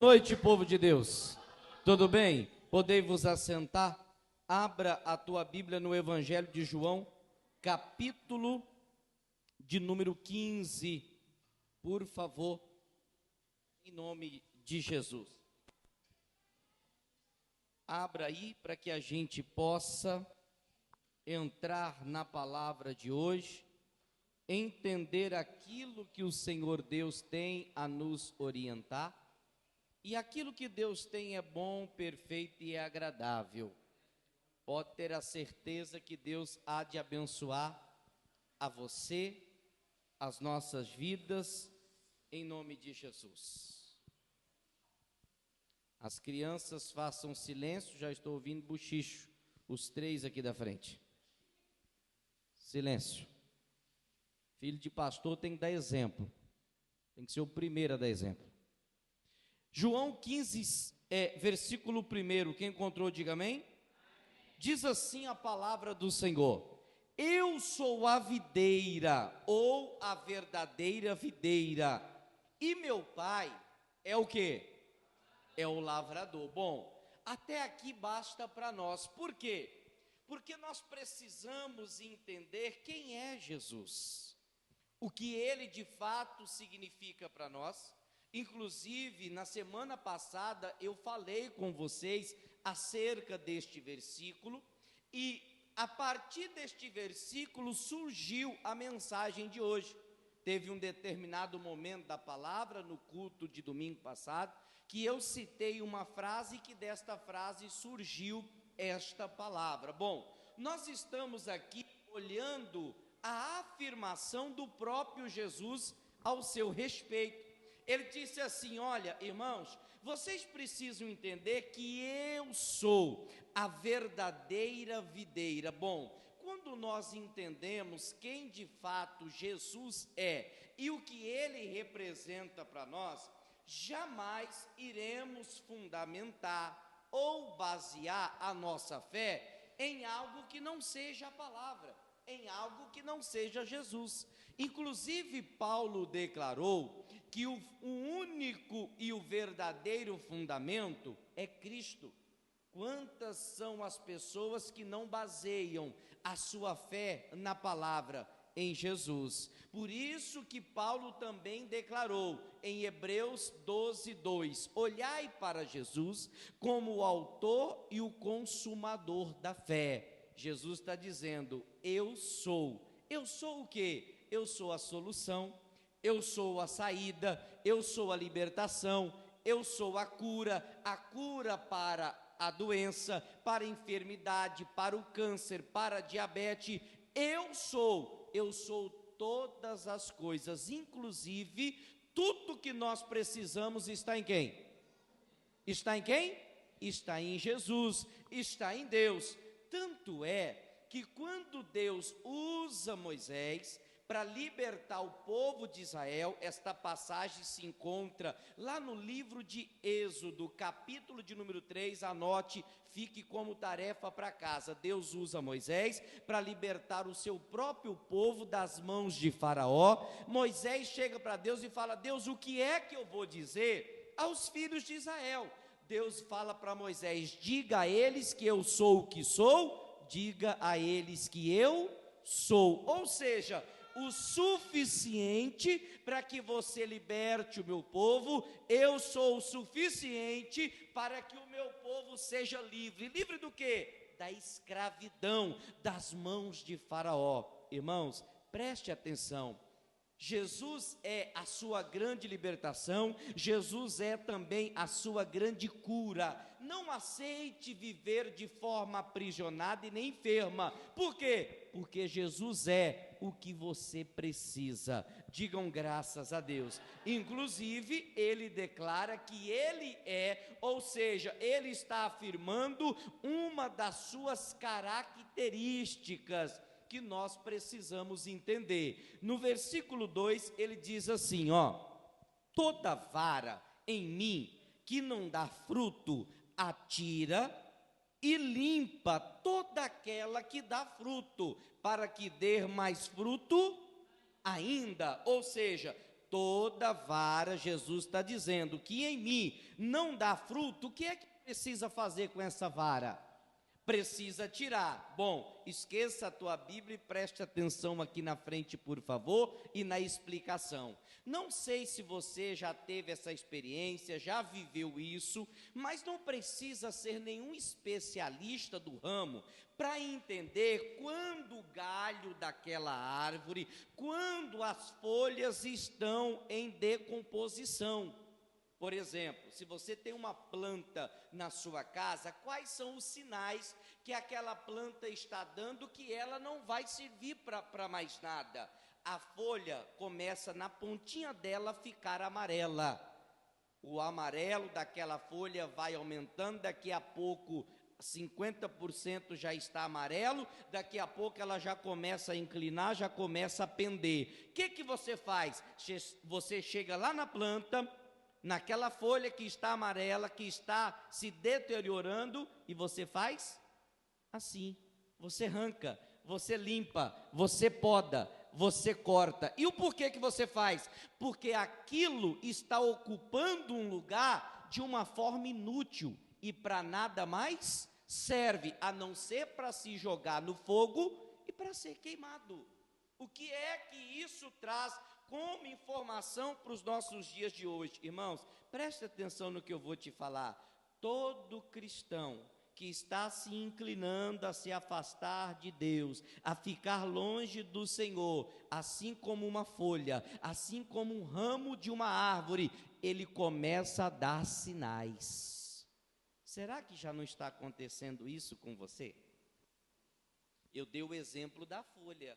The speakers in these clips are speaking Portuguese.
Boa noite, povo de Deus. Tudo bem? Podei vos assentar? Abra a tua Bíblia no Evangelho de João, capítulo de número 15, por favor, em nome de Jesus. Abra aí para que a gente possa entrar na palavra de hoje, entender aquilo que o Senhor Deus tem a nos orientar. E aquilo que Deus tem é bom, perfeito e é agradável. Pode ter a certeza que Deus há de abençoar a você, as nossas vidas, em nome de Jesus. As crianças façam silêncio, já estou ouvindo bochicho, os três aqui da frente. Silêncio. Filho de pastor tem que dar exemplo, tem que ser o primeiro a dar exemplo. João 15, versículo 1, quem encontrou, diga amém. Diz assim a palavra do Senhor: eu sou a videira, ou a verdadeira videira, e meu pai é o quê? É o lavrador. Bom, até aqui basta para nós. Por quê? Porque nós precisamos entender quem é Jesus, o que ele de fato significa para nós. Inclusive, na semana passada, eu falei com vocês acerca deste versículo, e a partir deste versículo surgiu a mensagem de hoje. Teve um determinado momento da palavra, no culto de domingo passado, que eu citei uma frase, e que desta frase surgiu esta palavra. Bom, nós estamos aqui olhando a afirmação do próprio Jesus ao seu respeito. Ele disse assim: olha, irmãos, vocês precisam entender que eu sou a verdadeira videira. Bom, quando nós entendemos quem de fato Jesus é e o que ele representa para nós, jamais iremos fundamentar ou basear a nossa fé em algo que não seja a palavra, em algo que não seja Jesus. Inclusive, Paulo declarou que o único e o verdadeiro fundamento é Cristo. Quantas são as pessoas que não baseiam a sua fé na palavra, em Jesus? Por isso que Paulo também declarou em Hebreus 12:2: olhai para Jesus como o autor e o consumador da fé. Jesus está dizendo: eu sou o quê? Eu sou a solução, eu sou a saída, eu sou a libertação, eu sou a cura para a doença, para a enfermidade, para o câncer, para a diabetes. Eu sou todas as coisas, inclusive tudo que nós precisamos está em quem? Está em quem? Está em Jesus, está em Deus. Tanto é que quando Deus usa Moisés para libertar o povo de Israel, esta passagem se encontra lá no livro de Êxodo, capítulo de número 3, anote, fique como tarefa para casa. Deus usa Moisés para libertar o seu próprio povo das mãos de Faraó. Moisés chega para Deus e fala: Deus, o que é que eu vou dizer aos filhos de Israel? Deus fala para Moisés: diga a eles que eu sou o que sou, diga a eles que eu sou. Ou seja, o suficiente para que você liberte o meu povo. Eu sou o suficiente para que o meu povo seja livre. Livre do quê? Da escravidão, das mãos de Faraó. Irmãos, preste atenção. Jesus é a sua grande libertação, Jesus é também a sua grande cura. Não aceite viver de forma aprisionada e nem enferma. Por quê? Porque Jesus é o que você precisa. Digam graças a Deus. Inclusive, ele declara que ele é, ou seja, ele está afirmando uma das suas características que nós precisamos entender. No versículo 2, ele diz assim, toda vara em mim que não dá fruto, atira e limpa toda aquela que dá fruto, para que dê mais fruto ainda. Ou seja, Toda vara, Jesus está dizendo que em mim não dá fruto, o que é que precisa fazer com essa vara? Precisa tirar. Bom, esqueça a tua Bíblia e preste atenção aqui na frente, por favor, e na explicação. Não sei se você já teve essa experiência, já viveu isso, mas não precisa ser nenhum especialista do ramo para entender quando o galho daquela árvore, quando as folhas estão em decomposição. Por exemplo, se você tem uma planta na sua casa, quais são os sinais que aquela planta está dando que ela não vai servir para mais nada? A folha começa na pontinha dela ficar amarela. O amarelo daquela folha vai aumentando, daqui a pouco 50% já está amarelo, daqui a pouco ela já começa a inclinar, já começa a pender. O que você faz? Você chega lá na planta, naquela folha que está amarela, que está se deteriorando, e você faz assim, você arranca, você limpa, você poda, você corta. E o porquê que você faz? Porque aquilo está ocupando um lugar de uma forma inútil e para nada mais serve, a não ser para se jogar no fogo e para ser queimado. O que é que isso traz como informação para os nossos dias de hoje? Irmãos, preste atenção no que eu vou te falar. Todo cristão que está se inclinando a se afastar de Deus, a ficar longe do Senhor, assim como uma folha, assim como um ramo de uma árvore, ele começa a dar sinais. Será que já não está acontecendo isso com você? Eu dei o exemplo da folha.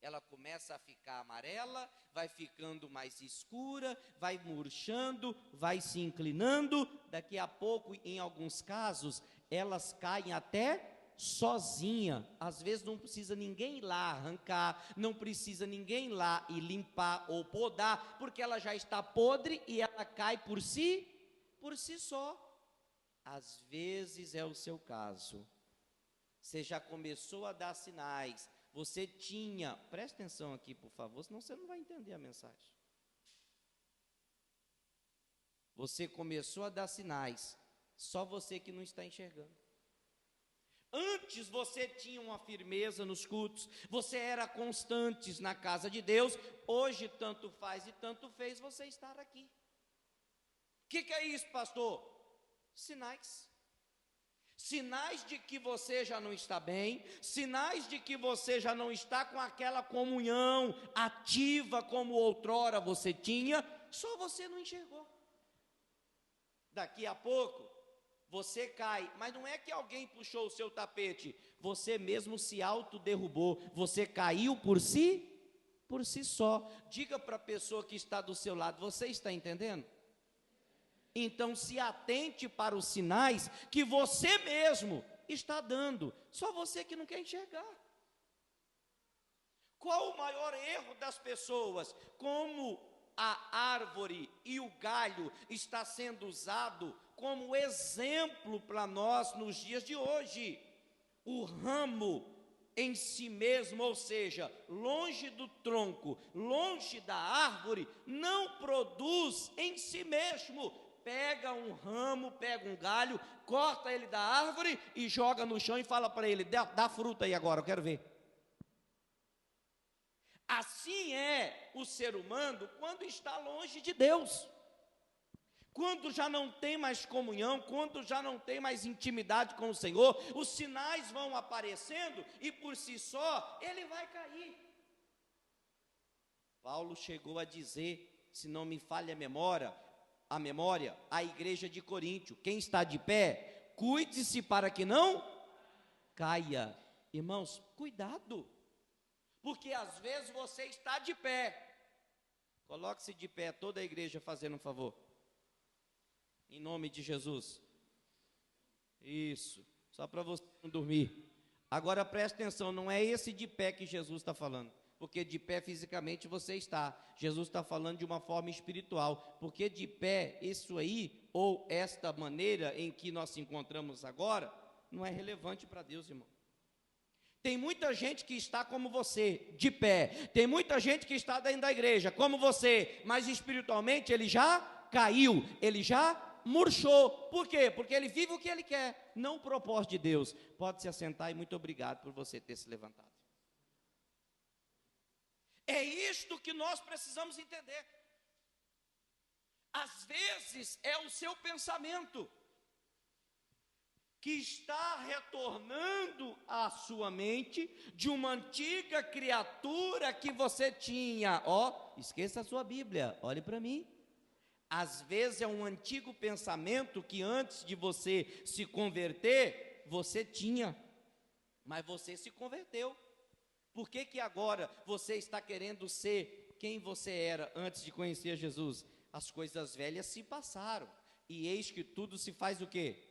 Ela começa a ficar amarela, vai ficando mais escura, vai murchando, vai se inclinando, daqui a pouco, em alguns casos, elas caem até sozinha. Às vezes não precisa ninguém ir lá arrancar, não precisa ninguém ir lá e limpar ou podar, porque ela já está podre e ela cai por si só. Às vezes é o seu caso. Você já começou a dar sinais. Você tinha, preste atenção aqui, por favor, senão você não vai entender a mensagem. Você começou a dar sinais, só você que não está enxergando. Antes você tinha uma firmeza nos cultos, você era constante na casa de Deus, hoje tanto faz e tanto fez você estar aqui. O que é isso, pastor? Sinais. Sinais de que você já não está bem, sinais de que você já não está com aquela comunhão ativa como outrora você tinha, só você não enxergou. Daqui a pouco, você cai, mas não é que alguém puxou o seu tapete, você mesmo se autoderrubou, você caiu por si só. Diga para a pessoa que está do seu lado, você está entendendo? Então se atente para os sinais que você mesmo está dando, só você que não quer enxergar. Qual o maior erro das pessoas? Como a árvore e o galho está sendo usado como exemplo para nós nos dias de hoje. O ramo em si mesmo, ou seja, longe do tronco, longe da árvore, não produz em si mesmo. Pega um ramo, pega um galho, corta ele da árvore e joga no chão e fala para ele, dá fruta aí agora, eu quero ver. Assim é o ser humano quando está longe de Deus. Quando já não tem mais comunhão, quando já não tem mais intimidade com o Senhor, os sinais vão aparecendo e por si só ele vai cair. Paulo chegou a dizer, se não me falha a memória, a igreja de Coríntio, quem está de pé, cuide-se para que não caia. Irmãos, cuidado, porque às vezes você está de pé. Coloque-se de pé, toda a igreja fazendo um favor, em nome de Jesus. Isso, só para você não dormir. Agora preste atenção, não é esse de pé que Jesus está falando, porque de pé fisicamente você está. Jesus está falando de uma forma espiritual, porque de pé, isso aí, ou esta maneira em que nós nos encontramos agora, não é relevante para Deus, irmão. Tem muita gente que está como você, de pé. Tem muita gente que está dentro da igreja, como você, mas espiritualmente ele já caiu, ele já murchou. Por quê? Porque ele vive o que ele quer, não o propósito de Deus. Pode se assentar e muito obrigado por você ter se levantado. É isto que nós precisamos entender. Às vezes é o seu pensamento que está retornando à sua mente de uma antiga criatura que você tinha. Esqueça a sua Bíblia, olhe para mim. Às vezes é um antigo pensamento que antes de você se converter, você tinha, mas você se converteu. Por que que agora você está querendo ser quem você era antes de conhecer Jesus? As coisas velhas se passaram, e eis que tudo se faz o quê?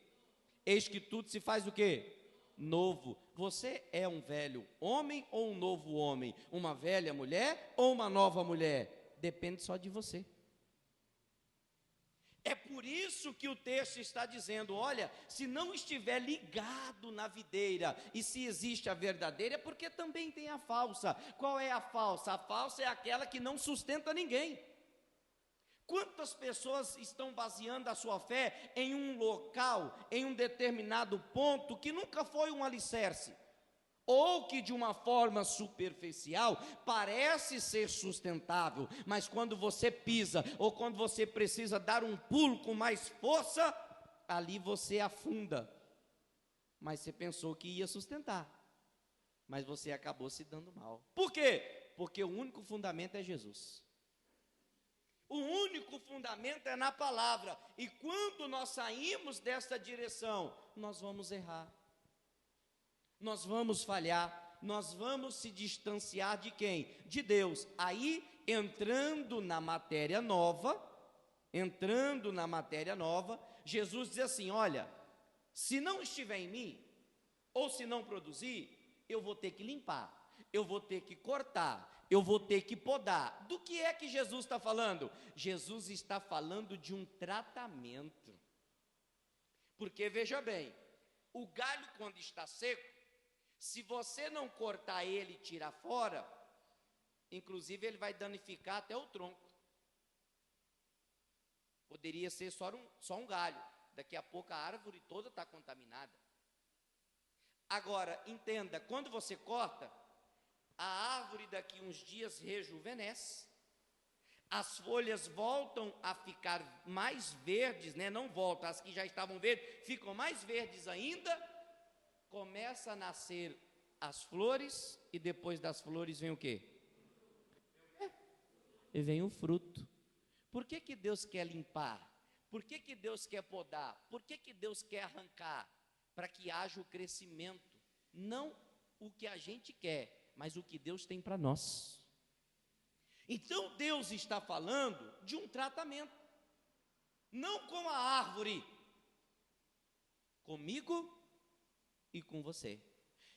Eis que tudo se faz o quê? Novo. Você é um velho homem ou um novo homem? Uma velha mulher ou uma nova mulher? Depende só de você. É por isso que o texto está dizendo, olha, se não estiver ligado na videira, e se existe a verdadeira, é porque também tem a falsa. Qual é a falsa? A falsa é aquela que não sustenta ninguém. Quantas pessoas estão baseando a sua fé em um local, em um determinado ponto, que nunca foi um alicerce, ou que de uma forma superficial parece ser sustentável, mas quando você pisa, ou quando você precisa dar um pulo com mais força, ali você afunda. Mas você pensou que ia sustentar, mas você acabou se dando mal. Por quê? Porque o único fundamento é Jesus. O único fundamento é na palavra, e quando nós saímos desta direção, nós vamos errar, nós vamos falhar, nós vamos se distanciar de quem? De Deus. Aí, entrando na matéria nova, Jesus diz assim, olha, se não estiver em mim, ou se não produzir, eu vou ter que limpar, eu vou ter que cortar, eu vou ter que podar. Do que é que Jesus está falando? Jesus está falando de um tratamento. Porque veja bem, o galho quando está seco, se você não cortar ele e tirar fora, inclusive ele vai danificar até o tronco. Poderia ser só um galho, daqui a pouco a árvore toda está contaminada. Agora, entenda, quando você corta, a árvore daqui uns dias rejuvenesce, as folhas voltam a ficar mais verdes, né? Não voltam, as que já estavam verdes ficam mais verdes ainda, começa a nascer as flores, e depois das flores vem o quê? E vem o fruto. Por que que Deus quer limpar? Por que que Deus quer podar? Por que que Deus quer arrancar? Para que haja o crescimento, não o que a gente quer, mas o que Deus tem para nós. Então Deus está falando de um tratamento, não com a árvore, comigo e com você.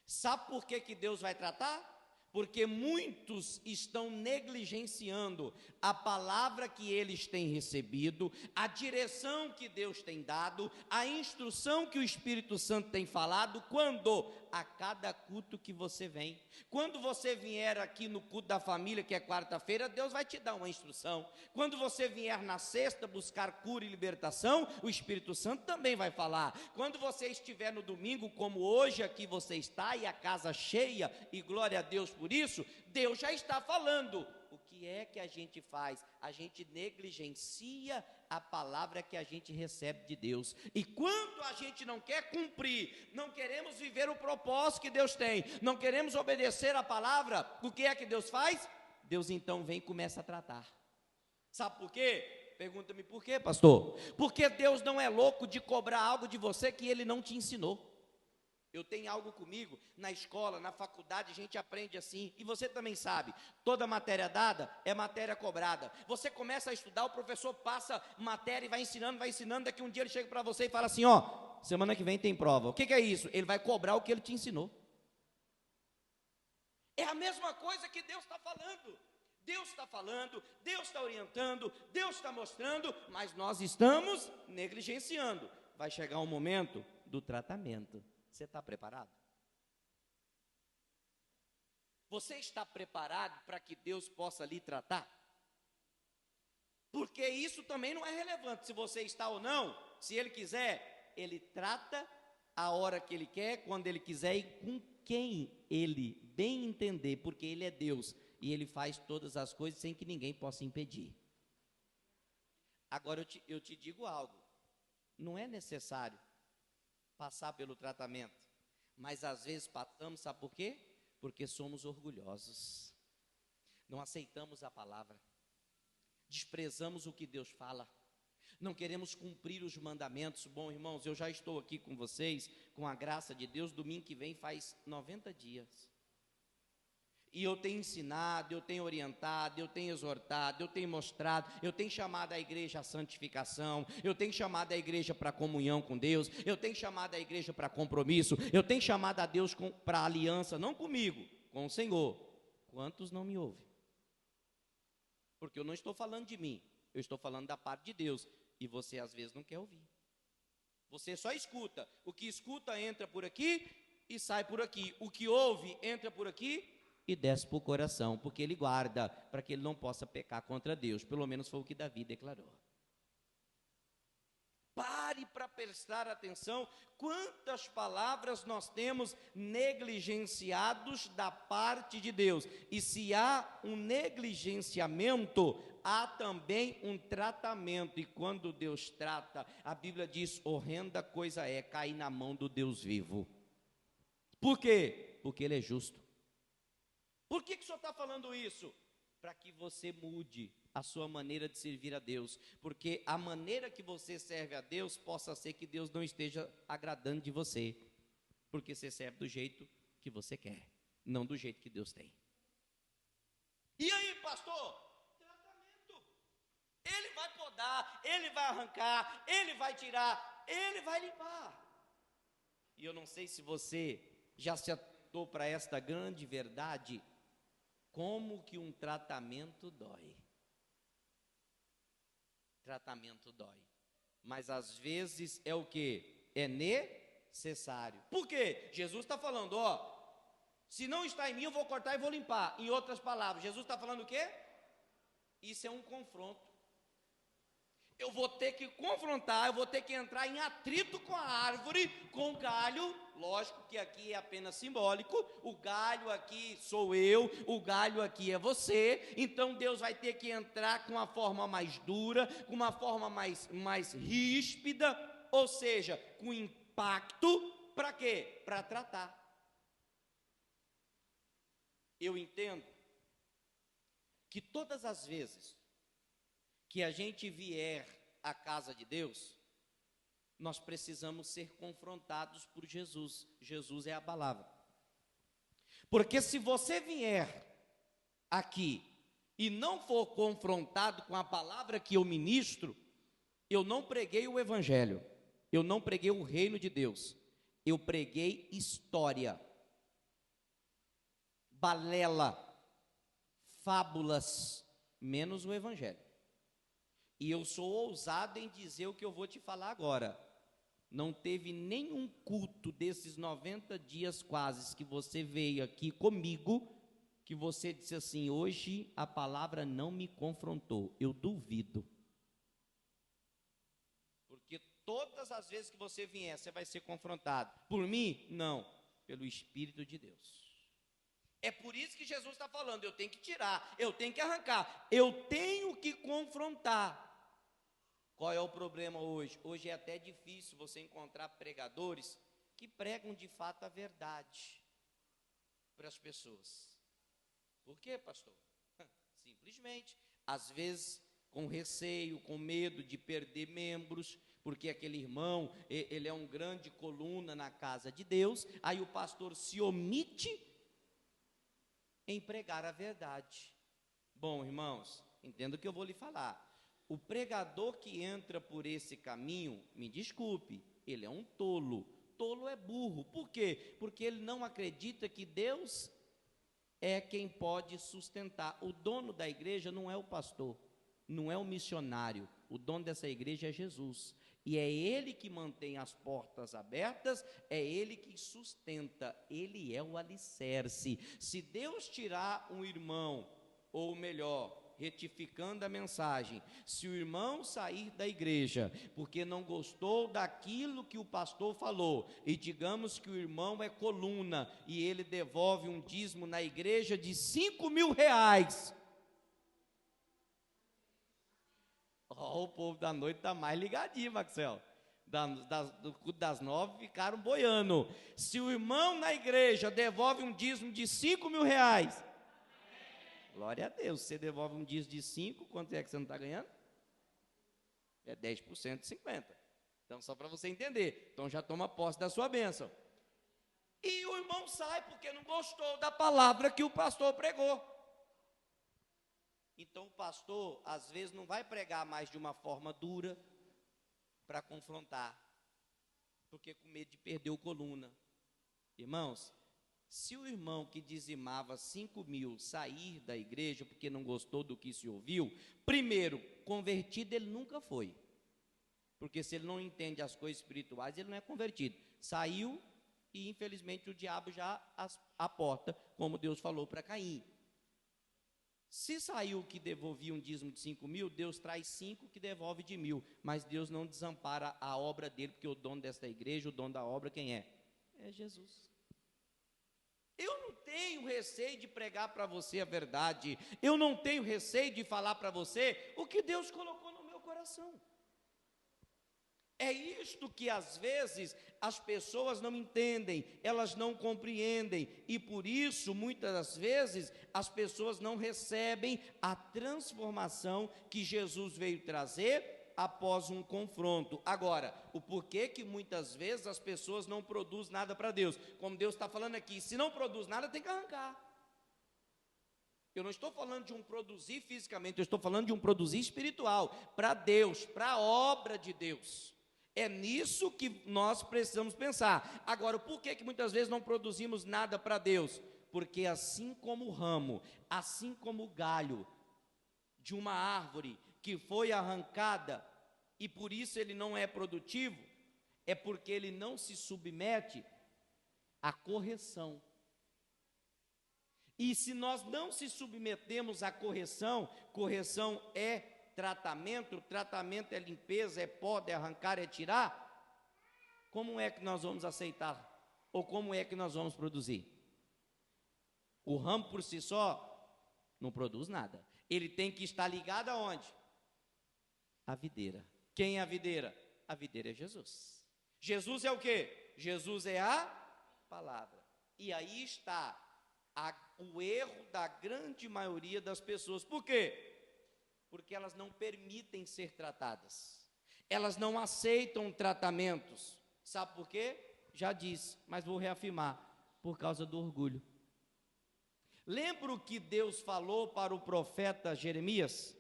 Sabe por que que Deus vai tratar? Porque muitos estão negligenciando a palavra que eles têm recebido, a direção que Deus tem dado, a instrução que o Espírito Santo tem falado, quando? A cada culto que você vem. Quando você vier aqui no culto da família, que é quarta-feira, Deus vai te dar uma instrução. Quando você vier na sexta buscar cura e libertação, o Espírito Santo também vai falar. Quando você estiver no domingo, como hoje aqui você está, e a casa cheia, e glória a Deus por isso, Deus já está falando. O que é que a gente faz? A gente negligencia a palavra que a gente recebe de Deus. E quando a gente não quer cumprir, não queremos viver o propósito que Deus tem, não queremos obedecer a palavra, o que é que Deus faz? Deus então vem e começa a tratar. Sabe por quê? Pergunta-me por quê, pastor? Porque Deus não é louco de cobrar algo de você que Ele não te ensinou. Eu tenho algo comigo, na escola, na faculdade, a gente aprende assim, e você também sabe, toda matéria dada é matéria cobrada. Você começa a estudar, o professor passa matéria e vai ensinando, daqui um dia ele chega para você e fala assim, semana que vem tem prova. O que é isso? Ele vai cobrar o que ele te ensinou. É a mesma coisa que Deus está falando. Deus está falando, Deus está orientando, Deus está mostrando, mas nós estamos negligenciando. Vai chegar um momento do tratamento. Você está preparado? Você está preparado para que Deus possa lhe tratar? Porque isso também não é relevante, se você está ou não. Se Ele quiser, Ele trata a hora que Ele quer, quando Ele quiser e com quem Ele bem entender, porque Ele é Deus e Ele faz todas as coisas sem que ninguém possa impedir. Agora eu te digo algo, não é necessário passar pelo tratamento, mas às vezes passamos, sabe por quê? Porque somos orgulhosos, não aceitamos a palavra, desprezamos o que Deus fala, não queremos cumprir os mandamentos. Bom, irmãos, eu já estou aqui com vocês, com a graça de Deus, domingo que vem faz 90 dias, e eu tenho ensinado, eu tenho orientado, eu tenho exortado, eu tenho mostrado, eu tenho chamado a igreja à santificação, eu tenho chamado a igreja para comunhão com Deus, eu tenho chamado a igreja para compromisso, eu tenho chamado a Deus para aliança, não comigo, com o Senhor. Quantos não me ouvem? Porque eu não estou falando de mim, eu estou falando da parte de Deus, e você às vezes não quer ouvir. Você só escuta, o que escuta entra por aqui e sai por aqui, o que ouve entra por aqui e desce para o coração, porque ele guarda, para que ele não possa pecar contra Deus. Pelo menos foi o que Davi declarou. Pare para prestar atenção, quantas palavras nós temos negligenciados da parte de Deus. E se há um negligenciamento, há também um tratamento. E quando Deus trata, a Bíblia diz, horrenda coisa é cair na mão do Deus vivo. Por quê? Porque Ele é justo. Por que o senhor está falando isso? Para que você mude a sua maneira de servir a Deus, porque a maneira que você serve a Deus, possa ser que Deus não esteja agradando de você, porque você serve do jeito que você quer, não do jeito que Deus tem. E aí, pastor? Tratamento. Ele vai podar, ele vai arrancar, ele vai tirar, ele vai limpar. E eu não sei se você já se atentou para esta grande verdade, como que um tratamento dói. Tratamento dói, mas às vezes é o que? É necessário. Por quê? Jesus está falando, ó, se não está em mim eu vou cortar e vou limpar. Em outras palavras, Jesus está falando o quê? Isso é um confronto. Eu vou ter que confrontar, eu vou ter que entrar em atrito com a árvore, com o galho. Lógico que aqui é apenas simbólico, o galho aqui sou eu, o galho aqui é você. Então Deus vai ter que entrar com uma forma mais dura, com uma forma mais ríspida, ou seja, com impacto, para quê? Para tratar. Eu entendo que todas as vezes que a gente vier à casa de Deus, nós precisamos ser confrontados por Jesus. Jesus é a palavra. Porque se você vier aqui e não for confrontado com a palavra que eu ministro, eu não preguei o evangelho, eu não preguei o reino de Deus, eu preguei história, balela, fábulas, menos o evangelho. E eu sou ousado em dizer o que eu vou te falar agora. Não teve nenhum culto desses 90 dias quase que você veio aqui comigo, que você disse assim, hoje a palavra não me confrontou. Eu duvido. Porque todas as vezes que você vier, você vai ser confrontado. Por mim? Não. Pelo Espírito de Deus. É por isso que Jesus está falando, eu tenho que tirar, eu tenho que arrancar, eu tenho que confrontar. Qual é o problema hoje? Hoje é até difícil você encontrar pregadores que pregam de fato a verdade para as pessoas. Por quê, pastor? Simplesmente, às vezes com receio, com medo de perder membros, porque aquele irmão, ele é um grande coluna na casa de Deus, aí o pastor se omite em pregar a verdade. Bom, irmãos, entenda o que eu vou lhe falar. O pregador que entra por esse caminho, me desculpe, ele é um tolo. Tolo é burro. Por quê? Porque ele não acredita que Deus é quem pode sustentar. O dono da igreja não é o pastor, não é o missionário. O dono dessa igreja é Jesus. E é Ele que mantém as portas abertas, é Ele que sustenta, Ele é o alicerce. Se Deus tirar um irmão, ou melhor, retificando a mensagem, se o irmão sair da igreja, porque não gostou daquilo que o pastor falou, e digamos que o irmão é coluna, e ele devolve um dízimo na igreja de R$ 5.000, o povo da noite está mais ligadinho, Maxel. Do culto das 9 ficaram boiando. Se o irmão na igreja devolve um dízimo de R$ 5.000, glória a Deus. Você devolve um dízimo de 5, quanto é que você não está ganhando? É 10% de 50. Então, só para você entender. Então, já toma posse da sua bênção. E o irmão sai porque não gostou da palavra que o pastor pregou. Então o pastor, às vezes, não vai pregar mais de uma forma dura para confrontar, porque com medo de perder o coluna. Irmãos, se o irmão que dizimava 5.000 sair da igreja porque não gostou do que se ouviu, primeiro, convertido ele nunca foi, porque se ele não entende as coisas espirituais, ele não é convertido. Saiu e infelizmente o diabo já a porta, como Deus falou para Caim. Se saiu que devolvia um dízimo de 5.000, Deus traz 5 que devolve de 1.000, mas Deus não desampara a obra dele, porque o dono desta igreja, o dono da obra, quem é? É Jesus. Eu não tenho receio de pregar para você a verdade, eu não tenho receio de falar para você o que Deus colocou no meu coração. É isto que às vezes as pessoas não entendem, elas não compreendem, e por isso muitas das vezes as pessoas não recebem a transformação que Jesus veio trazer após um confronto. Agora, o porquê que muitas vezes as pessoas não produzem nada para Deus, como Deus está falando aqui, se não produz nada tem que arrancar. Eu não estou falando de um produzir fisicamente, eu estou falando de um produzir espiritual, para Deus, para a obra de Deus. É nisso que nós precisamos pensar. Agora, por que muitas vezes não produzimos nada para Deus? Porque assim como o ramo, assim como o galho de uma árvore que foi arrancada, e por isso ele não é produtivo, é porque ele não se submete à correção. E se nós não se submetemos à correção, correção é tratamento é limpeza, é poda, é arrancar, é tirar, como é que nós vamos aceitar? Ou como é que nós vamos produzir? O ramo por si só não produz nada. Ele tem que estar ligado aonde? A videira. Quem é a videira? A videira é Jesus. Jesus é o quê? Jesus é a palavra. E aí está o erro da grande maioria das pessoas. Por quê? Porque elas não permitem ser tratadas, elas não aceitam tratamentos. Sabe por quê? Já disse, mas vou reafirmar, por causa do orgulho. Lembra o que Deus falou para o profeta Jeremias?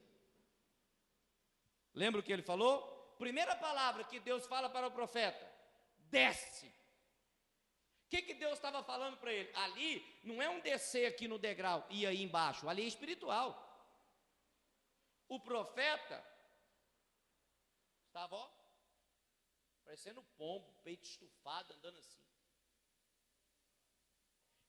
Lembra o que ele falou? Primeira palavra que Deus fala para o profeta: desce. O que Deus estava falando para ele? Ali não é um descer aqui no degrau e aí embaixo, ali é espiritual. O profeta estava, ó, parecendo pombo, peito estufado, andando assim.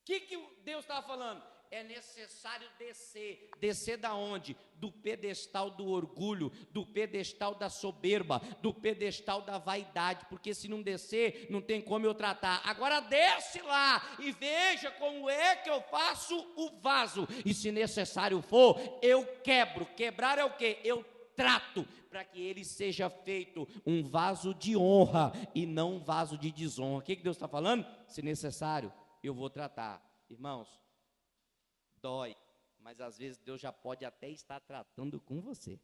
O que Deus estava falando? É necessário descer. Descer da onde? Do pedestal do orgulho, do pedestal da soberba, do pedestal da vaidade, porque se não descer, não tem como eu tratar. Agora desce lá e veja como é que eu faço o vaso, e se necessário for, eu quebro. Quebrar é o quê? Eu trato, para que ele seja feito um vaso de honra e não um vaso de desonra. O que Deus está falando? Se necessário, eu vou tratar. Irmãos, dói, mas às vezes Deus já pode até estar tratando com você.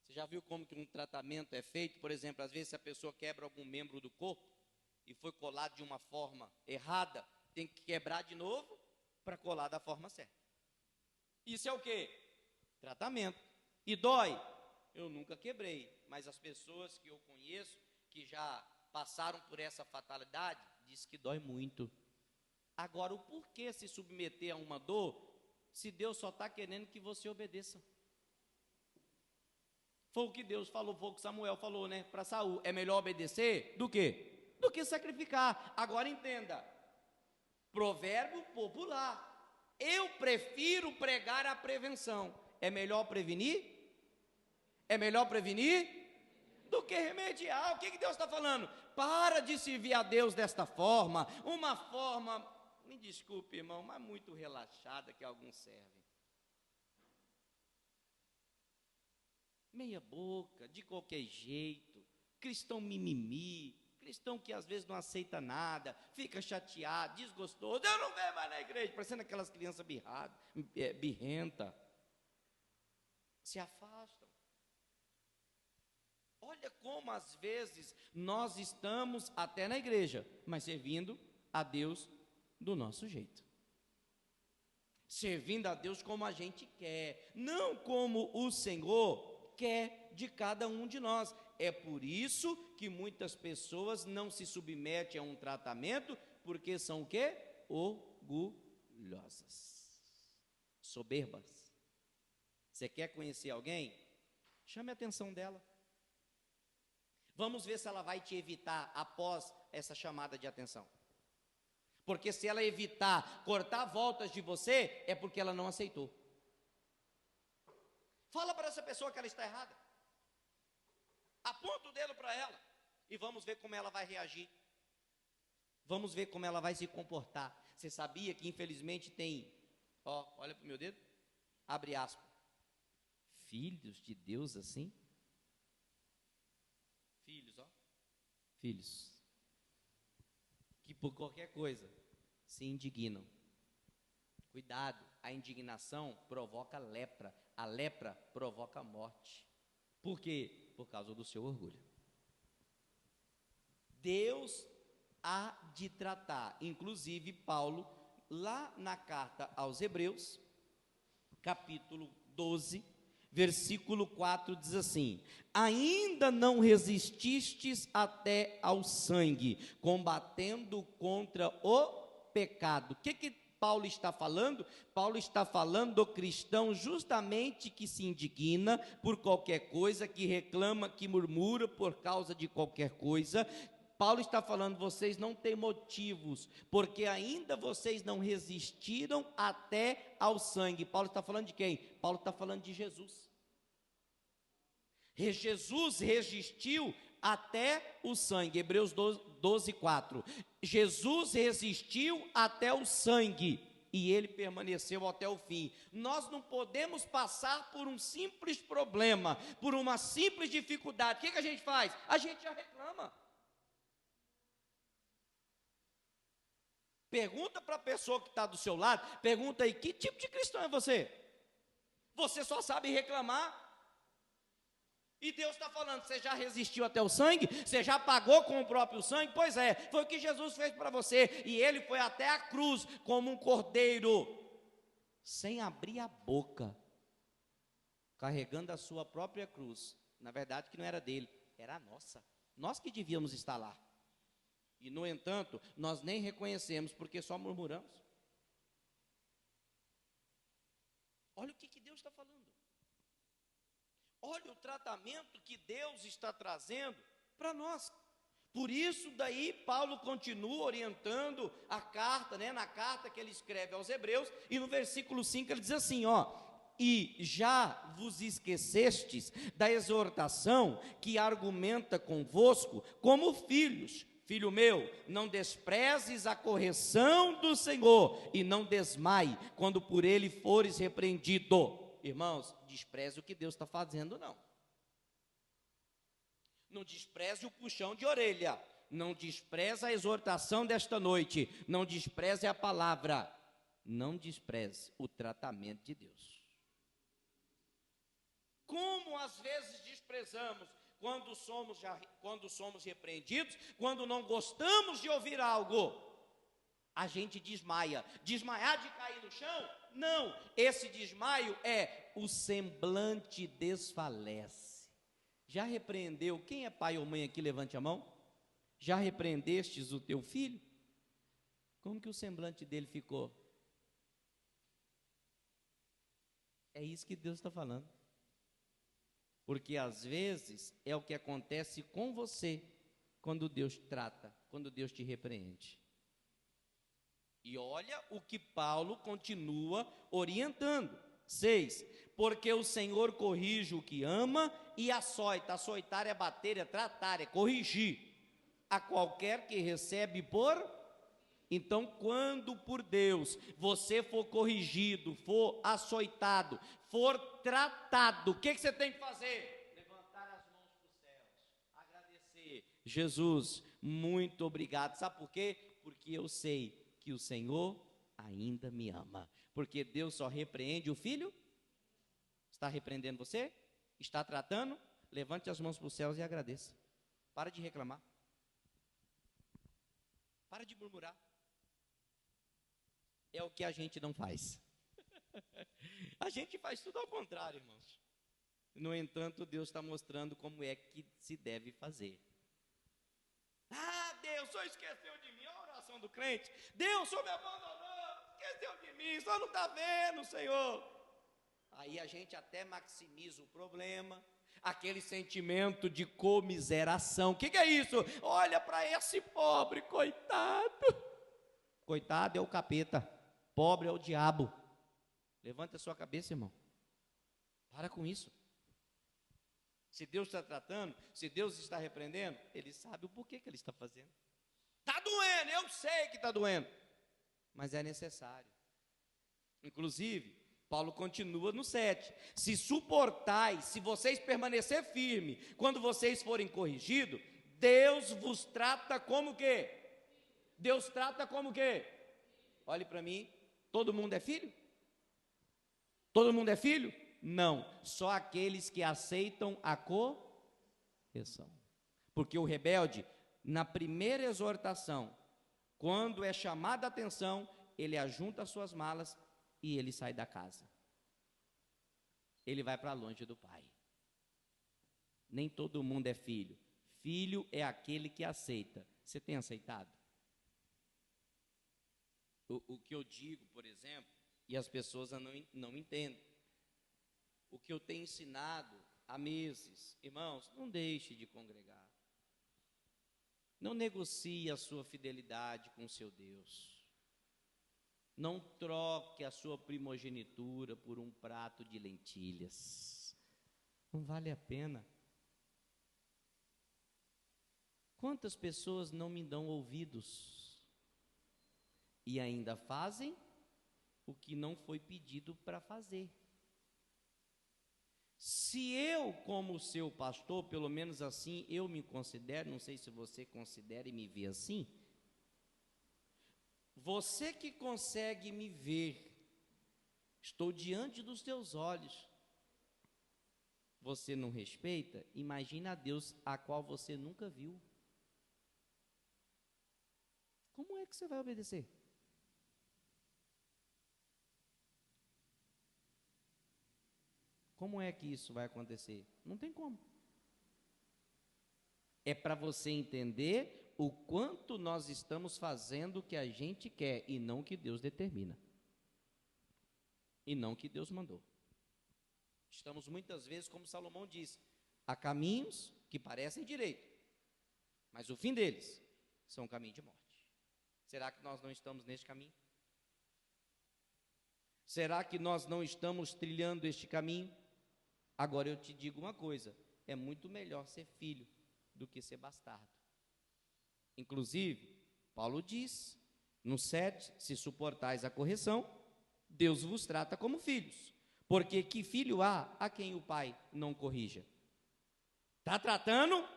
Você já viu como que um tratamento é feito? Por exemplo, às vezes se a pessoa quebra algum membro do corpo e foi colado de uma forma errada, tem que quebrar de novo para colar da forma certa. Isso é o quê? Tratamento. E dói? Eu nunca quebrei, mas as pessoas que eu conheço, que já passaram por essa fatalidade, diz que dói muito. Agora, o porquê se submeter a uma dor, se Deus só está querendo que você obedeça? Foi o que Deus falou, foi o que Samuel falou, né, para Saul. É melhor obedecer do quê? Do que sacrificar. Agora entenda, provérbio popular. Eu prefiro pregar a prevenção. É melhor prevenir? É melhor prevenir do que remediar. O que Deus está falando? Para de servir a Deus desta forma, uma forma, me desculpe, irmão, mas muito relaxada que alguns servem. Meia boca, de qualquer jeito, cristão mimimi, cristão que às vezes não aceita nada, fica chateado, desgostoso, eu não venho mais na igreja, parecendo aquelas crianças birrenta, se afastam. Olha como às vezes nós estamos até na igreja, mas servindo a Deus do nosso jeito. Servindo a Deus como a gente quer, não como o Senhor quer de cada um de nós. É por isso que muitas pessoas não se submetem a um tratamento, porque são o quê? Orgulhosas, soberbas. Você quer conhecer alguém? Chame a atenção dela. Vamos ver se ela vai te evitar após essa chamada de atenção. Porque se ela evitar cortar voltas de você, é porque ela não aceitou. Fala para essa pessoa que ela está errada. Aponta o dedo para ela. E vamos ver como ela vai reagir. Vamos ver como ela vai se comportar. Você sabia que infelizmente tem, olha para o meu dedo, abre aspas, filhos de Deus assim? Filhos, que por qualquer coisa se indignam. Cuidado, a indignação provoca lepra, a lepra provoca morte. Por quê? Por causa do seu orgulho. Deus há de tratar, inclusive Paulo, lá na carta aos Hebreus, capítulo 12, versículo 4, diz assim: ainda não resististes até ao sangue, combatendo contra o pecado. O que Paulo está falando? Paulo está falando do cristão justamente que se indigna por qualquer coisa, que reclama, que murmura por causa de qualquer coisa. Paulo está falando, vocês não têm motivos, porque ainda vocês não resistiram até ao sangue. Paulo está falando de quem? Paulo está falando de Jesus. Jesus resistiu até o sangue, Hebreus 12, 4. Jesus resistiu até o sangue e ele permaneceu até o fim. Nós não podemos passar por um simples problema, por uma simples dificuldade. O que a gente faz? A gente já reclama. Pergunta para a pessoa que está do seu lado, pergunta aí, que tipo de cristão é você? Você só sabe reclamar. E Deus está falando, você já resistiu até o sangue? Você já pagou com o próprio sangue? Pois é, foi o que Jesus fez para você. E ele foi até a cruz como um cordeiro, sem abrir a boca, carregando a sua própria cruz. Na verdade que não era dele, era a nossa. Nós que devíamos estar lá. E no entanto, nós nem reconhecemos, porque só murmuramos. Olha o que Deus está falando. Olha o tratamento que Deus está trazendo para nós. Por isso daí Paulo continua orientando a carta, na carta que ele escreve aos Hebreus, e no versículo 5 ele diz assim, e já vos esquecestes da exortação que argumenta convosco como filhos. Filho meu, não desprezes a correção do Senhor, e não desmaie quando por ele fores repreendido. Irmãos, despreze o que Deus está fazendo, não. Não despreze o puxão de orelha. Não despreze a exortação desta noite. Não despreze a palavra. Não despreze o tratamento de Deus. Como às vezes desprezamos quando somos repreendidos, quando não gostamos de ouvir algo, a gente desmaia. Desmaiar de cair no chão? Não, esse desmaio é o semblante desfalece. Já repreendeu? Quem é pai ou mãe aqui, levante a mão. Já repreendestes o teu filho? Como que o semblante dele ficou? É isso que Deus está falando. Porque às vezes é o que acontece com você quando Deus trata, quando Deus te repreende. E olha o que Paulo continua orientando. 6. Porque o Senhor corrige o que ama e açoita. Açoitar é bater, é tratar, é corrigir a qualquer que recebe por. Então, quando por Deus você for corrigido, for açoitado, for tratado, o que você tem que fazer? Levantar as mãos para os céus, agradecer. Jesus, muito obrigado. Sabe por quê? Porque eu sei que o Senhor ainda me ama. Porque Deus só repreende o filho. Está repreendendo você? Está tratando? Levante as mãos para os céus e agradeça. Para de reclamar. Para de murmurar. É o que a gente não faz. A gente faz tudo ao contrário, irmãos. No entanto, Deus está mostrando como é que se deve fazer. Ah, Deus, só esqueceu de mim. A oração do crente. Deus, só me abandonou. Esqueceu de mim, só não está vendo, Senhor. Aí a gente até maximiza o problema. Aquele sentimento de comiseração. O que é isso? Olha para esse pobre, coitado. Coitado é o capeta. Pobre é o diabo. Levanta a sua cabeça, irmão. Para com isso. Se Deus está tratando, se Deus está repreendendo, Ele sabe o porquê que Ele está fazendo. Está doendo, eu sei que está doendo, mas é necessário. Inclusive, Paulo continua no 7. Se suportais, se vocês permanecer firme, quando vocês forem corrigidos, Deus vos trata como quê? Deus trata como quê? Olhe para mim, todo mundo é filho? Todo mundo é filho? Não, só aqueles que aceitam a correção. Porque o rebelde, na primeira exortação, quando é chamado a atenção, ele ajunta as suas malas e ele sai da casa. Ele vai para longe do pai. Nem todo mundo é filho. Filho é aquele que aceita. Você tem aceitado? O que eu digo, por exemplo, e as pessoas não entendem. O que eu tenho ensinado há meses, irmãos, não deixe de congregar. Não negocie a sua fidelidade com o seu Deus. Não troque a sua primogenitura por um prato de lentilhas. Não vale a pena. Quantas pessoas não me dão ouvidos e ainda fazem o que não foi pedido para fazer? Se eu, como seu pastor, pelo menos assim eu me considero, não sei se você considera e me vê assim, você que consegue me ver, estou diante dos teus olhos, você não respeita? Imagina a Deus a qual você nunca viu. Como é que você vai obedecer? Como é que isso vai acontecer? Não tem como. É para você entender o quanto nós estamos fazendo o que a gente quer e não o que Deus determina. E não o que Deus mandou. Estamos muitas vezes, como Salomão disse, há caminhos que parecem direito, mas o fim deles são um caminho de morte. Será que nós não estamos neste caminho? Será que nós não estamos trilhando este caminho? Agora eu te digo uma coisa, é muito melhor ser filho do que ser bastardo. Inclusive, Paulo diz, no 7, se suportais a correção, Deus vos trata como filhos, porque que filho há a quem o pai não corrija? Está tratando?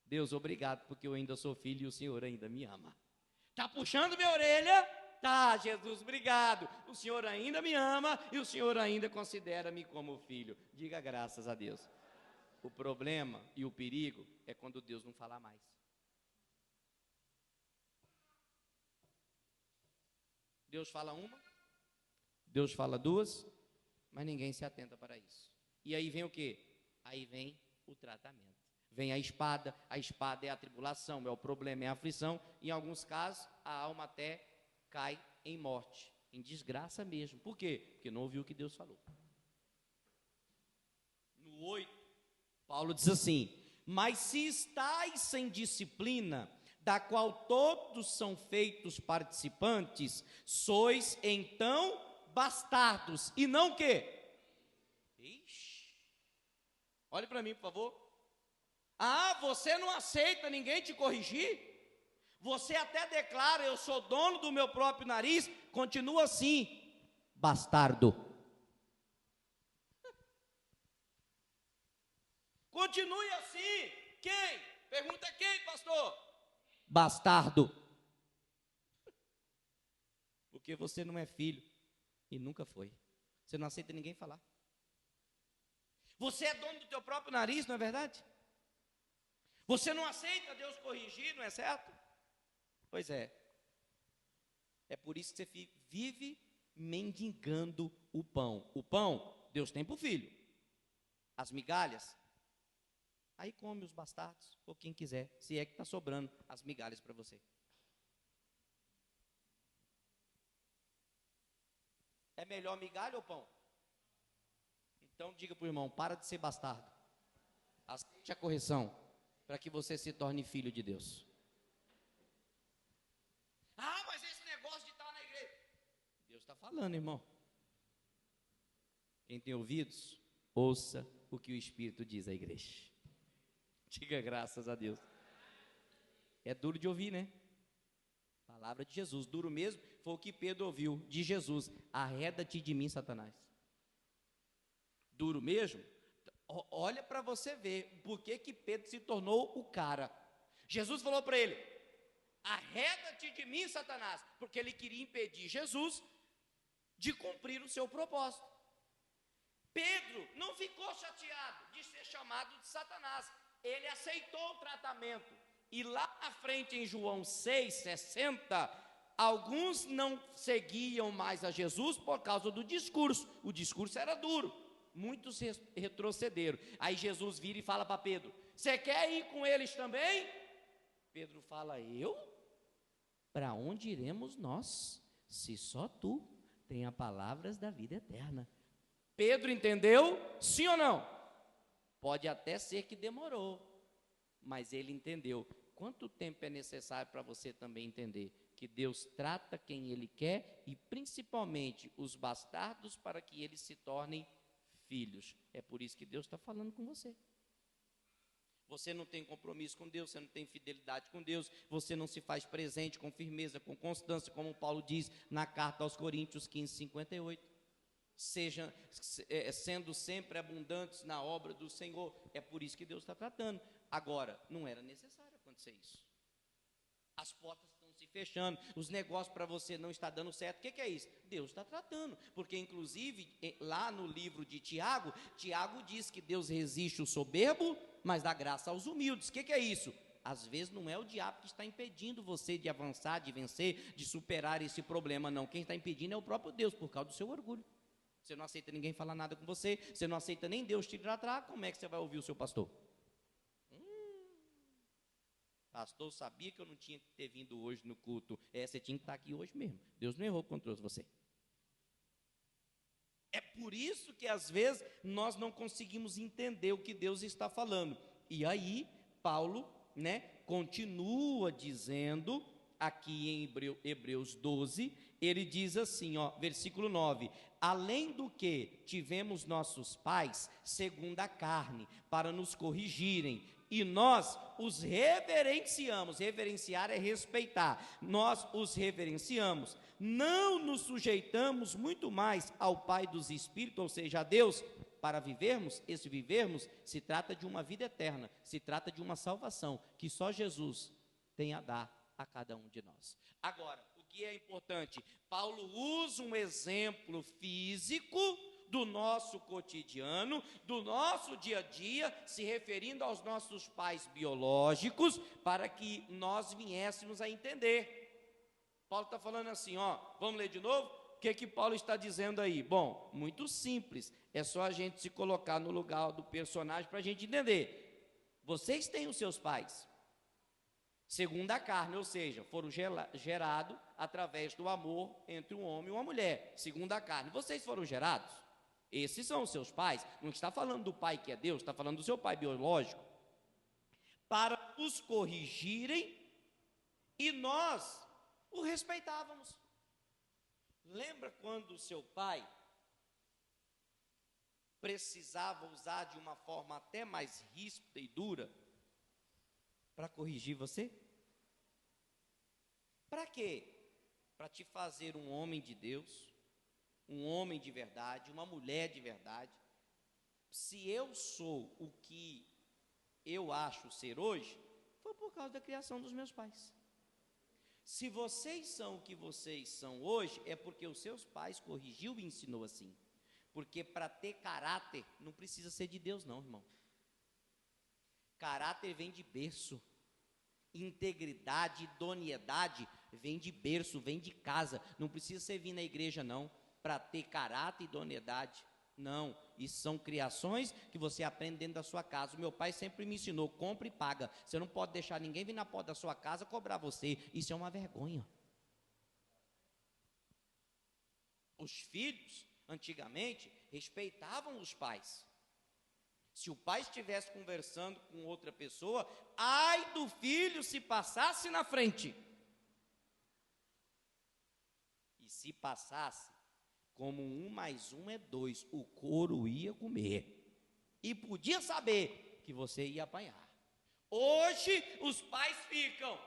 Deus, obrigado, porque eu ainda sou filho e o Senhor ainda me ama. Está puxando minha orelha? Tá, Jesus, obrigado. O Senhor ainda me ama e o Senhor ainda considera-me como filho. Diga graças a Deus. O problema e o perigo é quando Deus não fala mais. Deus fala uma, Deus fala duas, mas ninguém se atenta para isso. E aí vem o quê? Aí vem o tratamento. Vem a espada é a tribulação, é o problema, é a aflição. Em alguns casos, a alma até cai em morte, em desgraça mesmo. Por quê? Porque não ouviu o que Deus falou. No no 8, Paulo diz assim: mas se estáis sem disciplina, da qual todos são feitos participantes, sois então bastardos, e não o quê? Ixi, olhe para mim, por favor. Ah, você não aceita ninguém te corrigir? Você até declara, eu sou dono do meu próprio nariz, continua assim, bastardo. Continue assim. Quem? Pergunta quem, pastor? Bastardo. Porque você não é filho e nunca foi. Você não aceita ninguém falar. Você é dono do teu próprio nariz, não é verdade? Você não aceita Deus corrigir, não é certo? Pois é. É por isso que você vive mendigando o pão. O pão, Deus tem para o filho. As migalhas, aí come os bastardos, ou quem quiser, se é que está sobrando as migalhas para você. É melhor migalha ou pão? Então diga para o irmão, para de ser bastardo. Aceite a correção, para que você se torne filho de Deus. Ah, mas esse negócio de estar na igreja. Deus está falando, irmão. Quem tem ouvidos, ouça o que o Espírito diz à igreja. Diga graças a Deus. É duro de ouvir, né? Palavra de Jesus, duro mesmo, foi o que Pedro ouviu de Jesus: arreda-te de mim, Satanás. Duro mesmo? Olha para você ver por que Pedro se tornou o cara. Jesus falou para ele: arreda-te de mim, Satanás, porque ele queria impedir Jesus de cumprir o seu propósito. Pedro não ficou chateado de ser chamado de Satanás, ele aceitou o tratamento. E lá na frente, em João 6,60, alguns não seguiam mais a Jesus por causa do discurso. O discurso era duro, muitos retrocederam. Aí Jesus vira e fala para Pedro: você quer ir com eles também? Pedro fala: eu? Para onde iremos nós, se só tu tem as palavras da vida eterna? Pedro entendeu? Sim ou não? Pode até ser que demorou, mas ele entendeu. Quanto tempo é necessário para você também entender que Deus trata quem Ele quer, e principalmente os bastardos, para que eles se tornem filhos? É por isso que Deus está falando com você. Você não tem compromisso com Deus, você não tem fidelidade com Deus, você não se faz presente com firmeza, com constância, como Paulo diz na carta aos Coríntios 15:58. Sendo sempre abundantes na obra do Senhor. É por isso que Deus está tratando. Agora, não era necessário acontecer isso. As portas estão se fechando, os negócios para você não está dando certo. O que é isso? Deus está tratando, porque inclusive lá no livro de Tiago, Tiago diz que Deus resiste o soberbo, mas dá graça aos humildes. O que é isso? Às vezes não é o diabo que está impedindo você de avançar, de vencer, de superar esse problema, não. Quem está impedindo é o próprio Deus, por causa do seu orgulho. Você não aceita ninguém falar nada com você, você não aceita nem Deus te tratar, como é que você vai ouvir o seu pastor? Pastor, sabia que eu não tinha que ter vindo hoje no culto. Você tinha que estar aqui hoje mesmo. Deus não errou quando trouxe você. É por isso que às vezes nós não conseguimos entender o que Deus está falando. E aí, Paulo, continua dizendo, aqui em Hebreus 12, ele diz assim, versículo 9: além do que tivemos nossos pais, segundo a carne, para nos corrigirem, e nós os reverenciamos. Reverenciar é respeitar. Nós os reverenciamos. Não nos sujeitamos muito mais ao Pai dos Espíritos, ou seja, a Deus, para vivermos. Esse vivermos se trata de uma vida eterna, se trata de uma salvação que só Jesus tem a dar a cada um de nós. Agora, o que é importante? Paulo usa um exemplo físico do nosso cotidiano, do nosso dia a dia, se referindo aos nossos pais biológicos, para que nós viéssemos a entender. Paulo está falando assim, vamos ler de novo? O que Paulo está dizendo aí? Bom, muito simples, é só a gente se colocar no lugar do personagem para a gente entender. Vocês têm os seus pais, segundo a carne, ou seja, foram gerados através do amor entre um homem e uma mulher, segundo a carne. Vocês foram gerados? Esses são os seus pais. Não está falando do pai que é Deus, está falando do seu pai biológico. Para os corrigirem, e nós o respeitávamos. Lembra quando o seu pai precisava usar de uma forma até mais ríspida e dura para corrigir você? Para quê? Para te fazer um homem de Deus, um homem de verdade, uma mulher de verdade. Se eu sou o que eu acho ser hoje, foi por causa da criação dos meus pais. Se vocês são o que vocês são hoje, é porque os seus pais corrigiu e ensinou assim. Porque para ter caráter, não precisa ser de Deus não, irmão. Caráter vem de berço. Integridade, idoneidade, vem de berço, vem de casa. Não precisa você vir na igreja não, para ter caráter e idoneidade. Não, isso são criações que você aprende dentro da sua casa. O meu pai sempre me ensinou, compra e paga. Você não pode deixar ninguém vir na porta da sua casa cobrar você. Isso é uma vergonha. Os filhos, antigamente, respeitavam os pais. Se o pai estivesse conversando com outra pessoa, ai do filho se passasse na frente. E se passasse, como 1 mais 1 é 2, o couro ia comer. E podia saber que você ia apanhar. Hoje os pais ficam,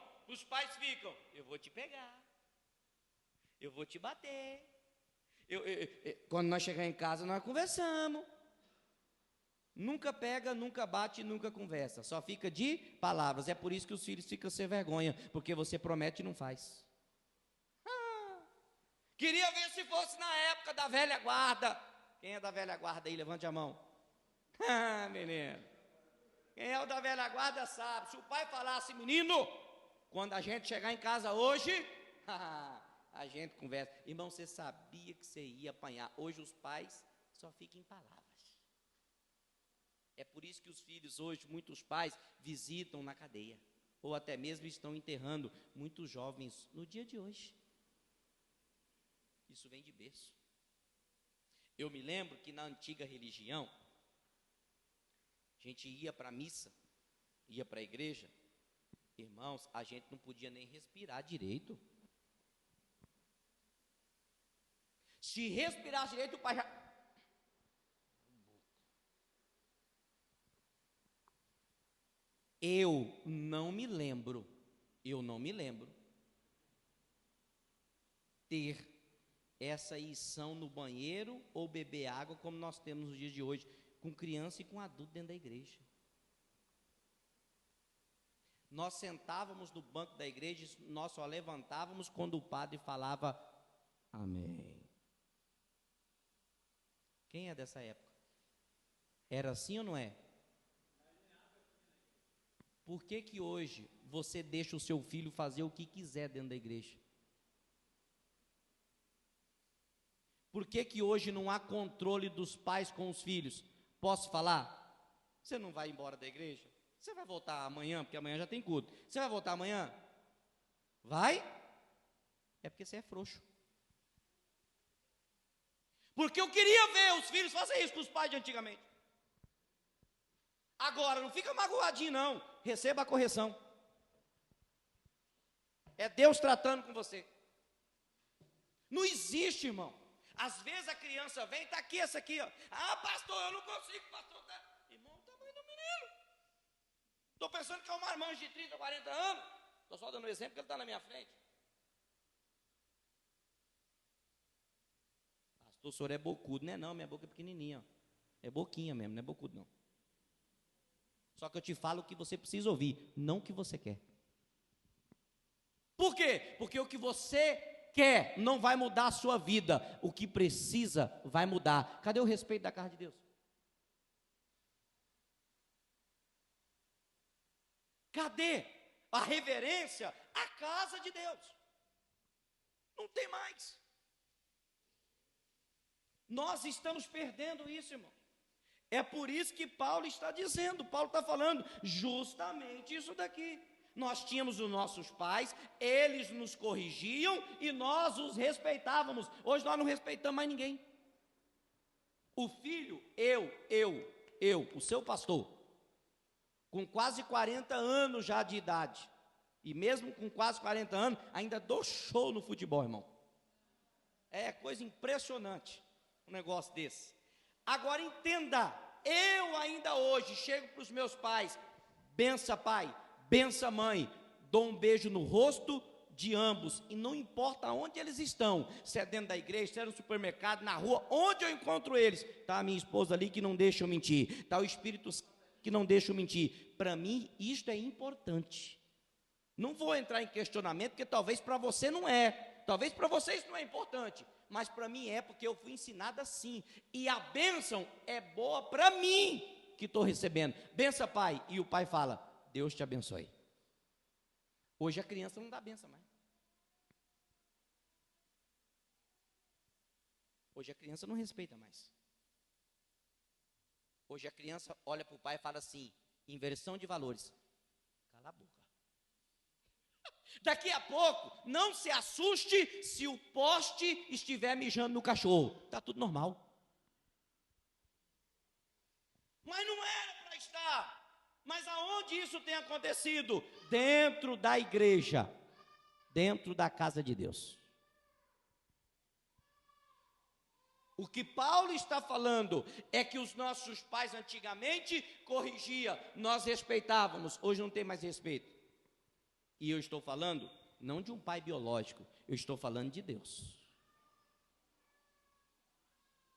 eu vou te pegar, eu vou te bater. Quando nós chegar em casa, nós conversamos. Nunca pega, nunca bate, nunca conversa. Só fica de palavras. É por isso que os filhos ficam sem vergonha, porque você promete e não faz. Queria ver se fosse na época da velha guarda. Quem é da velha guarda aí? Levante a mão. Menino. Quem é o da velha guarda sabe. Se o pai falasse, menino, quando a gente chegar em casa hoje, a gente conversa. Irmão, você sabia que você ia apanhar. Hoje os pais só ficam em palavras. É por isso que os filhos hoje, muitos pais, visitam na cadeia. Ou até mesmo estão enterrando muitos jovens no dia de hoje. Isso vem de berço. Eu me lembro que na antiga religião, a gente ia para a missa, ia para a igreja, irmãos, a gente não podia nem respirar direito. Se respirar direito, o pai já... Eu não me lembro ter essa ição no banheiro ou beber água como nós temos nos dias de hoje, com criança e com adulto dentro da igreja. Nós sentávamos no banco da igreja, nós só levantávamos quando o padre falava amém. Quem é dessa época? Era assim ou não é? Por que que hoje você deixa o seu filho fazer o que quiser dentro da igreja? Por que que hoje não há controle dos pais com os filhos? Posso falar? Você não vai embora da igreja? Você vai voltar amanhã, porque amanhã já tem culto. Você vai voltar amanhã? Vai? É porque você é frouxo. Porque eu queria ver os filhos fazer isso com os pais de antigamente. Agora, não fica magoadinho não, receba a correção. É Deus tratando com você. Não existe, irmão. Às vezes a criança vem, está aqui, essa aqui, ó. Ah, pastor, eu não consigo, pastor. Tá... Irmão, o tamanho do menino. Estou pensando que é um marmanjo de 30, 40 anos. Estou só dando um exemplo, porque ele está na minha frente. Pastor, o senhor é bocudo. Não é não, minha boca é pequenininha. Ó. É boquinha mesmo, não é bocudo não. Só que eu te falo o que você precisa ouvir, não o que você quer. Por quê? Porque o que você quer não vai mudar a sua vida. O que precisa vai mudar. Cadê o respeito da casa de Deus? Cadê a reverência à casa de Deus? Não tem mais. Nós estamos perdendo isso, irmão. É por isso que Paulo está dizendo, Paulo está falando justamente isso daqui. Nós tínhamos os nossos pais, eles nos corrigiam e nós os respeitávamos. Hoje nós não respeitamos mais ninguém. O filho, o seu pastor, com quase 40 anos já de idade, e mesmo com quase 40 anos, ainda dou show no futebol, irmão. É coisa impressionante um negócio desse. Agora entenda, eu ainda hoje chego para os meus pais, bença pai, bença mãe, dou um beijo no rosto de ambos, e não importa onde eles estão, se é dentro da igreja, se é no supermercado, na rua, onde eu encontro eles, está a minha esposa ali que não deixa eu mentir, está o Espírito Santo que não deixa eu mentir. Para mim isto é importante. Não vou entrar em questionamento, porque talvez para você não é, talvez para vocês não é importante, mas para mim é, porque eu fui ensinado assim, e a bênção é boa para mim, que estou recebendo. Bença pai, e o pai fala, Deus te abençoe. Hoje a criança não dá bênção mais. Hoje a criança não respeita mais. Hoje a criança olha para o pai e fala assim, inversão de valores, cala a boca. Daqui a pouco, não se assuste se o poste estiver mijando no cachorro, está tudo normal. Mas não era para estar. Mas aonde isso tem acontecido? Dentro da igreja, dentro da casa de Deus. O que Paulo está falando é que os nossos pais antigamente corrigiam, nós respeitávamos, hoje não tem mais respeito. E eu estou falando não de um pai biológico, eu estou falando de Deus.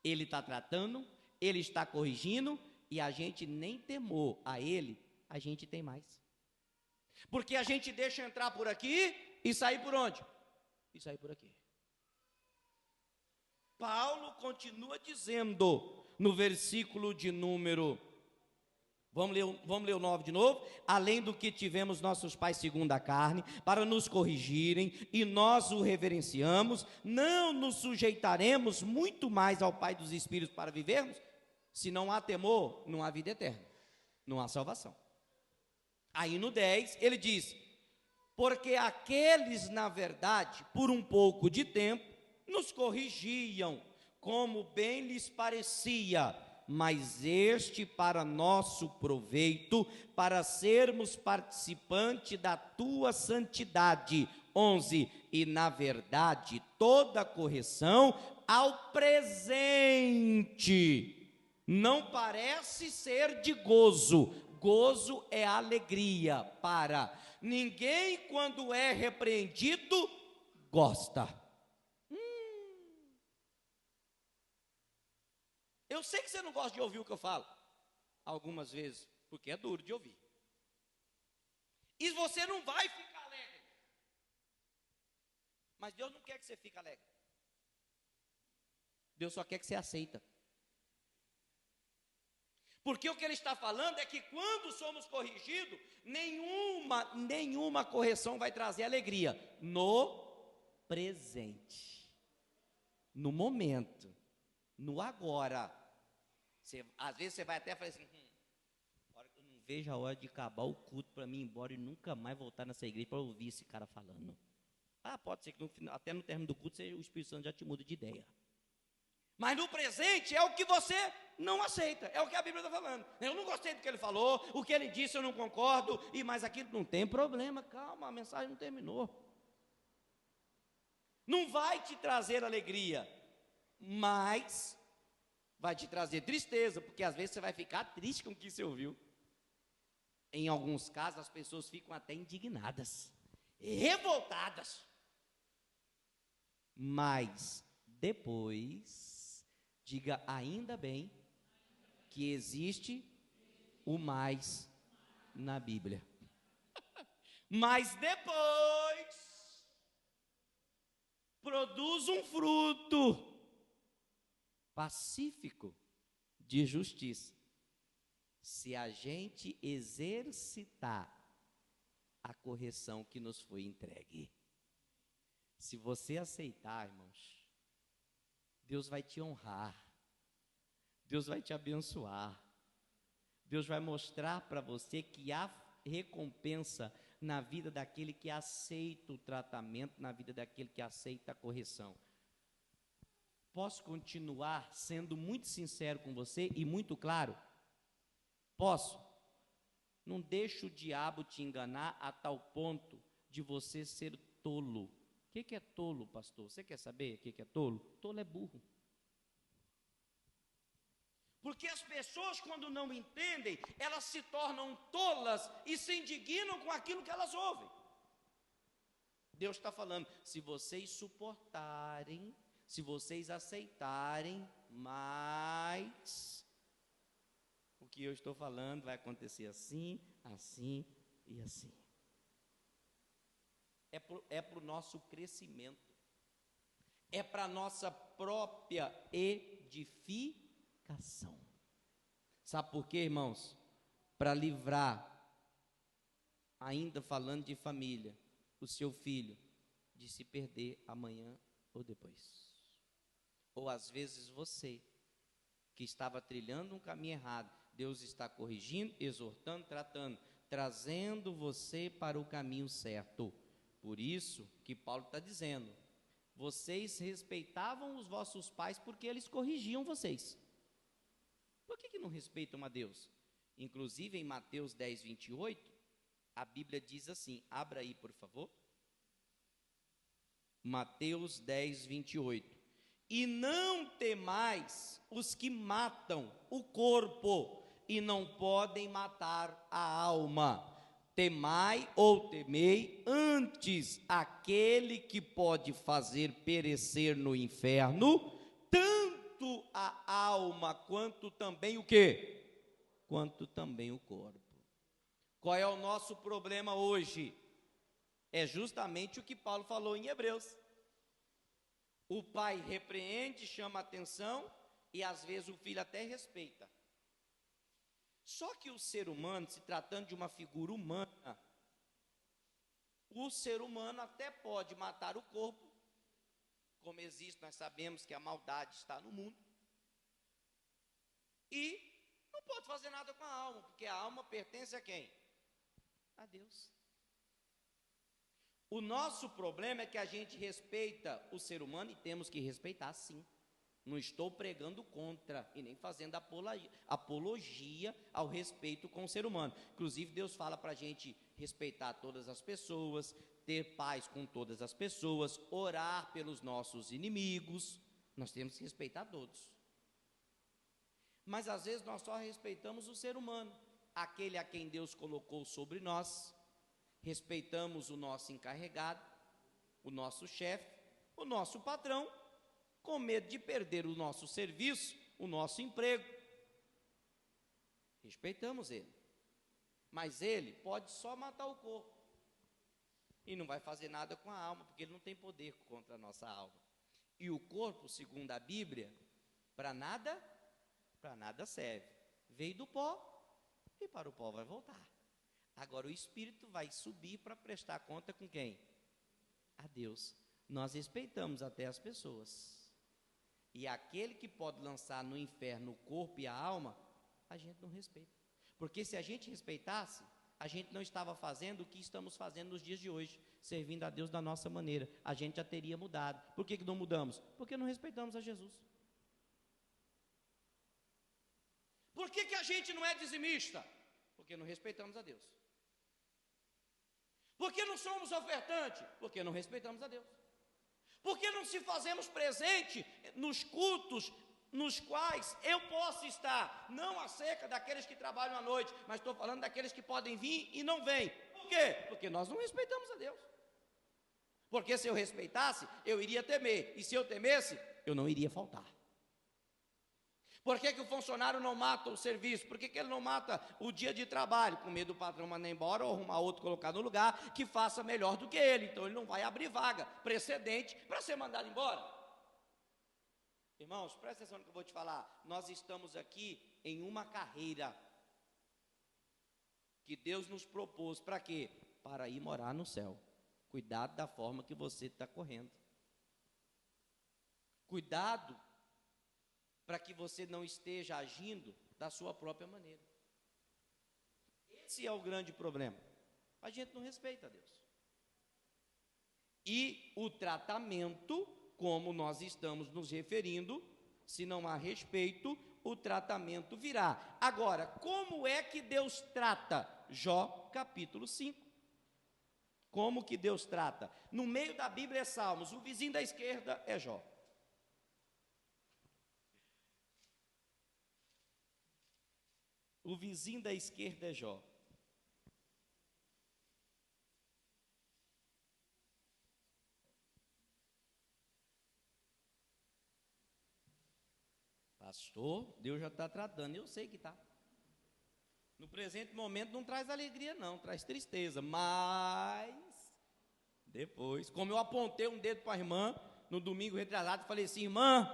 Ele está tratando, ele está corrigindo, e a gente nem temor a ele, a gente tem mais. Porque a gente deixa entrar por aqui e sair por onde? E sair por aqui. Paulo continua dizendo no versículo de número, vamos ler o 9 de novo. Além do que tivemos nossos pais segundo a carne, para nos corrigirem, e nós o reverenciamos, não nos sujeitaremos muito mais ao Pai dos Espíritos para vivermos? Se não há temor, não há vida eterna, não há salvação. Aí no 10 ele diz, porque aqueles na verdade, por um pouco de tempo, nos corrigiam, como bem lhes parecia, mas este para nosso proveito, para sermos participantes da tua santidade. 11, e na verdade toda correção ao presente não parece ser de gozo. Gozo é alegria para ninguém, quando é repreendido, gosta. Eu sei que você não gosta de ouvir o que eu falo, algumas vezes, porque é duro de ouvir. E você não vai ficar alegre. Mas Deus não quer que você fique alegre. Deus só quer que você aceita. Porque o que ele está falando é que quando somos corrigidos, nenhuma correção vai trazer alegria. No presente, no momento, no agora. Às vezes você vai até falar assim, eu não vejo a hora de acabar o culto para mim ir embora e nunca mais voltar nessa igreja para ouvir esse cara falando. Pode ser que até no término do culto o Espírito Santo já te muda de ideia. Mas no presente é o que você não aceita, é o que a Bíblia está falando. Eu não gostei do que ele falou, o que ele disse eu não concordo, mas aquilo não tem problema, calma, a mensagem não terminou. Não vai te trazer alegria, mas vai te trazer tristeza, porque às vezes você vai ficar triste com o que você ouviu. Em alguns casos as pessoas ficam até indignadas, revoltadas. Mas depois, diga ainda bem que existe o mais na Bíblia. Mas depois produz um fruto pacífico de justiça, se a gente exercitar a correção que nos foi entregue. Se você aceitar, irmãos, Deus vai te honrar, Deus vai te abençoar, Deus vai mostrar para você que há recompensa na vida daquele que aceita o tratamento, na vida daquele que aceita a correção. Posso continuar sendo muito sincero com você e muito claro? Posso? Não deixe o diabo te enganar a tal ponto de você ser tolo. O que é tolo, pastor? Você quer saber o que é tolo? Tolo é burro. Porque as pessoas, quando não entendem, elas se tornam tolas e se indignam com aquilo que elas ouvem. Deus está falando, se vocês suportarem, se vocês aceitarem, mas o que eu estou falando vai acontecer assim, assim e assim. É para o nosso crescimento, é para a nossa própria edificação. Sabe por quê, irmãos? Para livrar, ainda falando de família, o seu filho de se perder amanhã ou depois. Ou às vezes você, que estava trilhando um caminho errado, Deus está corrigindo, exortando, tratando, trazendo você para o caminho certo. Por isso que Paulo está dizendo, vocês respeitavam os vossos pais porque eles corrigiam vocês. Por que não respeitam a Deus? Inclusive em Mateus 10, 28, a Bíblia diz assim, abra aí por favor. Mateus 10, 28. E não temais os que matam o corpo e não podem matar a alma. Temai ou temei antes aquele que pode fazer perecer no inferno, tanto a alma quanto também o quê? Quanto também o corpo. Qual é o nosso problema hoje? É justamente o que Paulo falou em Hebreus. O pai repreende, chama atenção e às vezes o filho até respeita. Só que o ser humano, se tratando de uma figura humana, o ser humano até pode matar o corpo, como existe, nós sabemos que a maldade está no mundo, e não pode fazer nada com a alma, porque a alma pertence a quem? A Deus. O nosso problema é que a gente respeita o ser humano e temos que respeitar sim. Não estou pregando contra e nem fazendo apologia ao respeito com o ser humano. Inclusive Deus fala para a gente respeitar todas as pessoas, ter paz com todas as pessoas, orar pelos nossos inimigos. Nós temos que respeitar todos. Mas às vezes nós só respeitamos o ser humano, aquele a quem Deus colocou sobre nós. Respeitamos o nosso encarregado, o nosso chefe, o nosso patrão, com medo de perder o nosso serviço, o nosso emprego. Respeitamos ele, mas ele pode só matar o corpo e não vai fazer nada com a alma, porque ele não tem poder contra a nossa alma. E o corpo, segundo a Bíblia, para nada serve. Veio do pó e para o pó vai voltar. Agora o espírito vai subir para prestar conta com quem? A Deus. Nós respeitamos até as pessoas. E aquele que pode lançar no inferno o corpo e a alma, a gente não respeita. Porque se a gente respeitasse, a gente não estava fazendo o que estamos fazendo nos dias de hoje, servindo a Deus da nossa maneira. A gente já teria mudado. Por que não mudamos? Porque não respeitamos a Jesus. Por que a gente não é dizimista? Porque não respeitamos a Deus. Por que não somos ofertantes? Porque não respeitamos a Deus. Por que não se fazemos presente nos cultos nos quais eu posso estar? Não acerca daqueles que trabalham à noite, mas estou falando daqueles que podem vir e não vêm. Por quê? Porque nós não respeitamos a Deus. Porque se eu respeitasse, eu iria temer. E se eu temesse, eu não iria faltar. Por que o funcionário não mata o serviço? Por que ele não mata o dia de trabalho? Com medo do patrão mandar embora ou arrumar outro, colocar no lugar que faça melhor do que ele. Então ele não vai abrir vaga precedente para ser mandado embora. Irmãos, presta atenção no que eu vou te falar. Nós estamos aqui em uma carreira que Deus nos propôs. Para quê? Para ir morar no céu. Cuidado da forma que você está correndo. Cuidado para que você não esteja agindo da sua própria maneira. Esse é o grande problema. A gente não respeita a Deus. E o tratamento como nós estamos nos referindo, se não há respeito, o tratamento virá. Agora, como é que Deus trata? Jó, capítulo 5. Como que Deus trata? No meio da Bíblia é Salmos, o vizinho da esquerda é Jó. O vizinho da esquerda é Jó. Pastor, Deus já está tratando, eu sei que está. No presente momento não traz alegria não, traz tristeza, mas depois, como eu apontei um dedo para a irmã, no domingo retrasado, falei assim, irmã,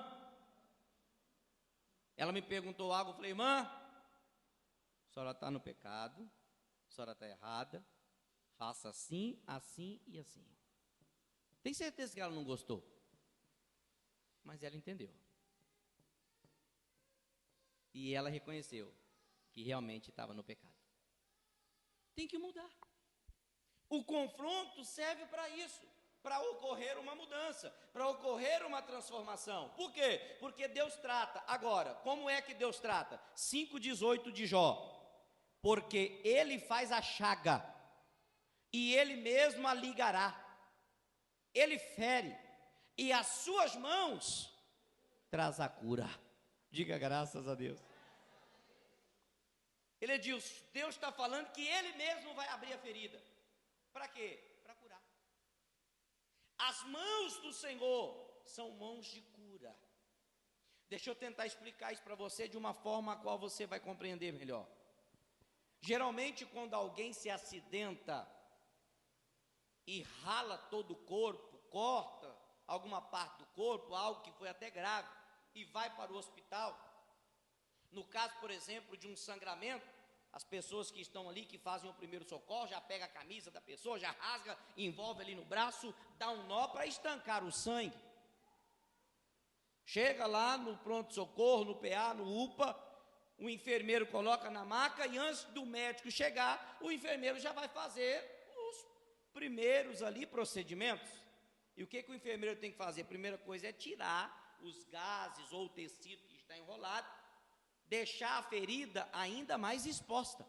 ela me perguntou algo, eu falei, irmã, a senhora está no pecado, a senhora está errada, faça assim, assim e assim. Tem certeza que ela não gostou? Mas ela entendeu. E ela reconheceu que realmente estava no pecado. Tem que mudar. O confronto serve para isso, para ocorrer uma mudança, para ocorrer uma transformação. Por quê? Porque Deus trata. Agora, como é que Deus trata? 5,18 de Jó. Porque Ele faz a chaga, e Ele mesmo a ligará. Ele fere, e as suas mãos traz a cura. Diga graças a Deus. Ele diz, Deus está falando que Ele mesmo vai abrir a ferida. Para quê? Para curar. As mãos do Senhor são mãos de cura. Deixa eu tentar explicar isso para você de uma forma a qual você vai compreender melhor. Geralmente, quando alguém se acidenta e rala todo o corpo, corta alguma parte do corpo, algo que foi até grave, e vai para o hospital. No caso, por exemplo, de um sangramento, as pessoas que estão ali, que fazem o primeiro socorro, já pega a camisa da pessoa, já rasga, envolve ali no braço, dá um nó para estancar o sangue. Chega lá no pronto-socorro, no PA, no UPA, o enfermeiro coloca na maca e antes do médico chegar, o enfermeiro já vai fazer os primeiros ali procedimentos. E o que o enfermeiro tem que fazer? A primeira coisa é tirar os gases ou o tecido que está enrolado, deixar a ferida ainda mais exposta.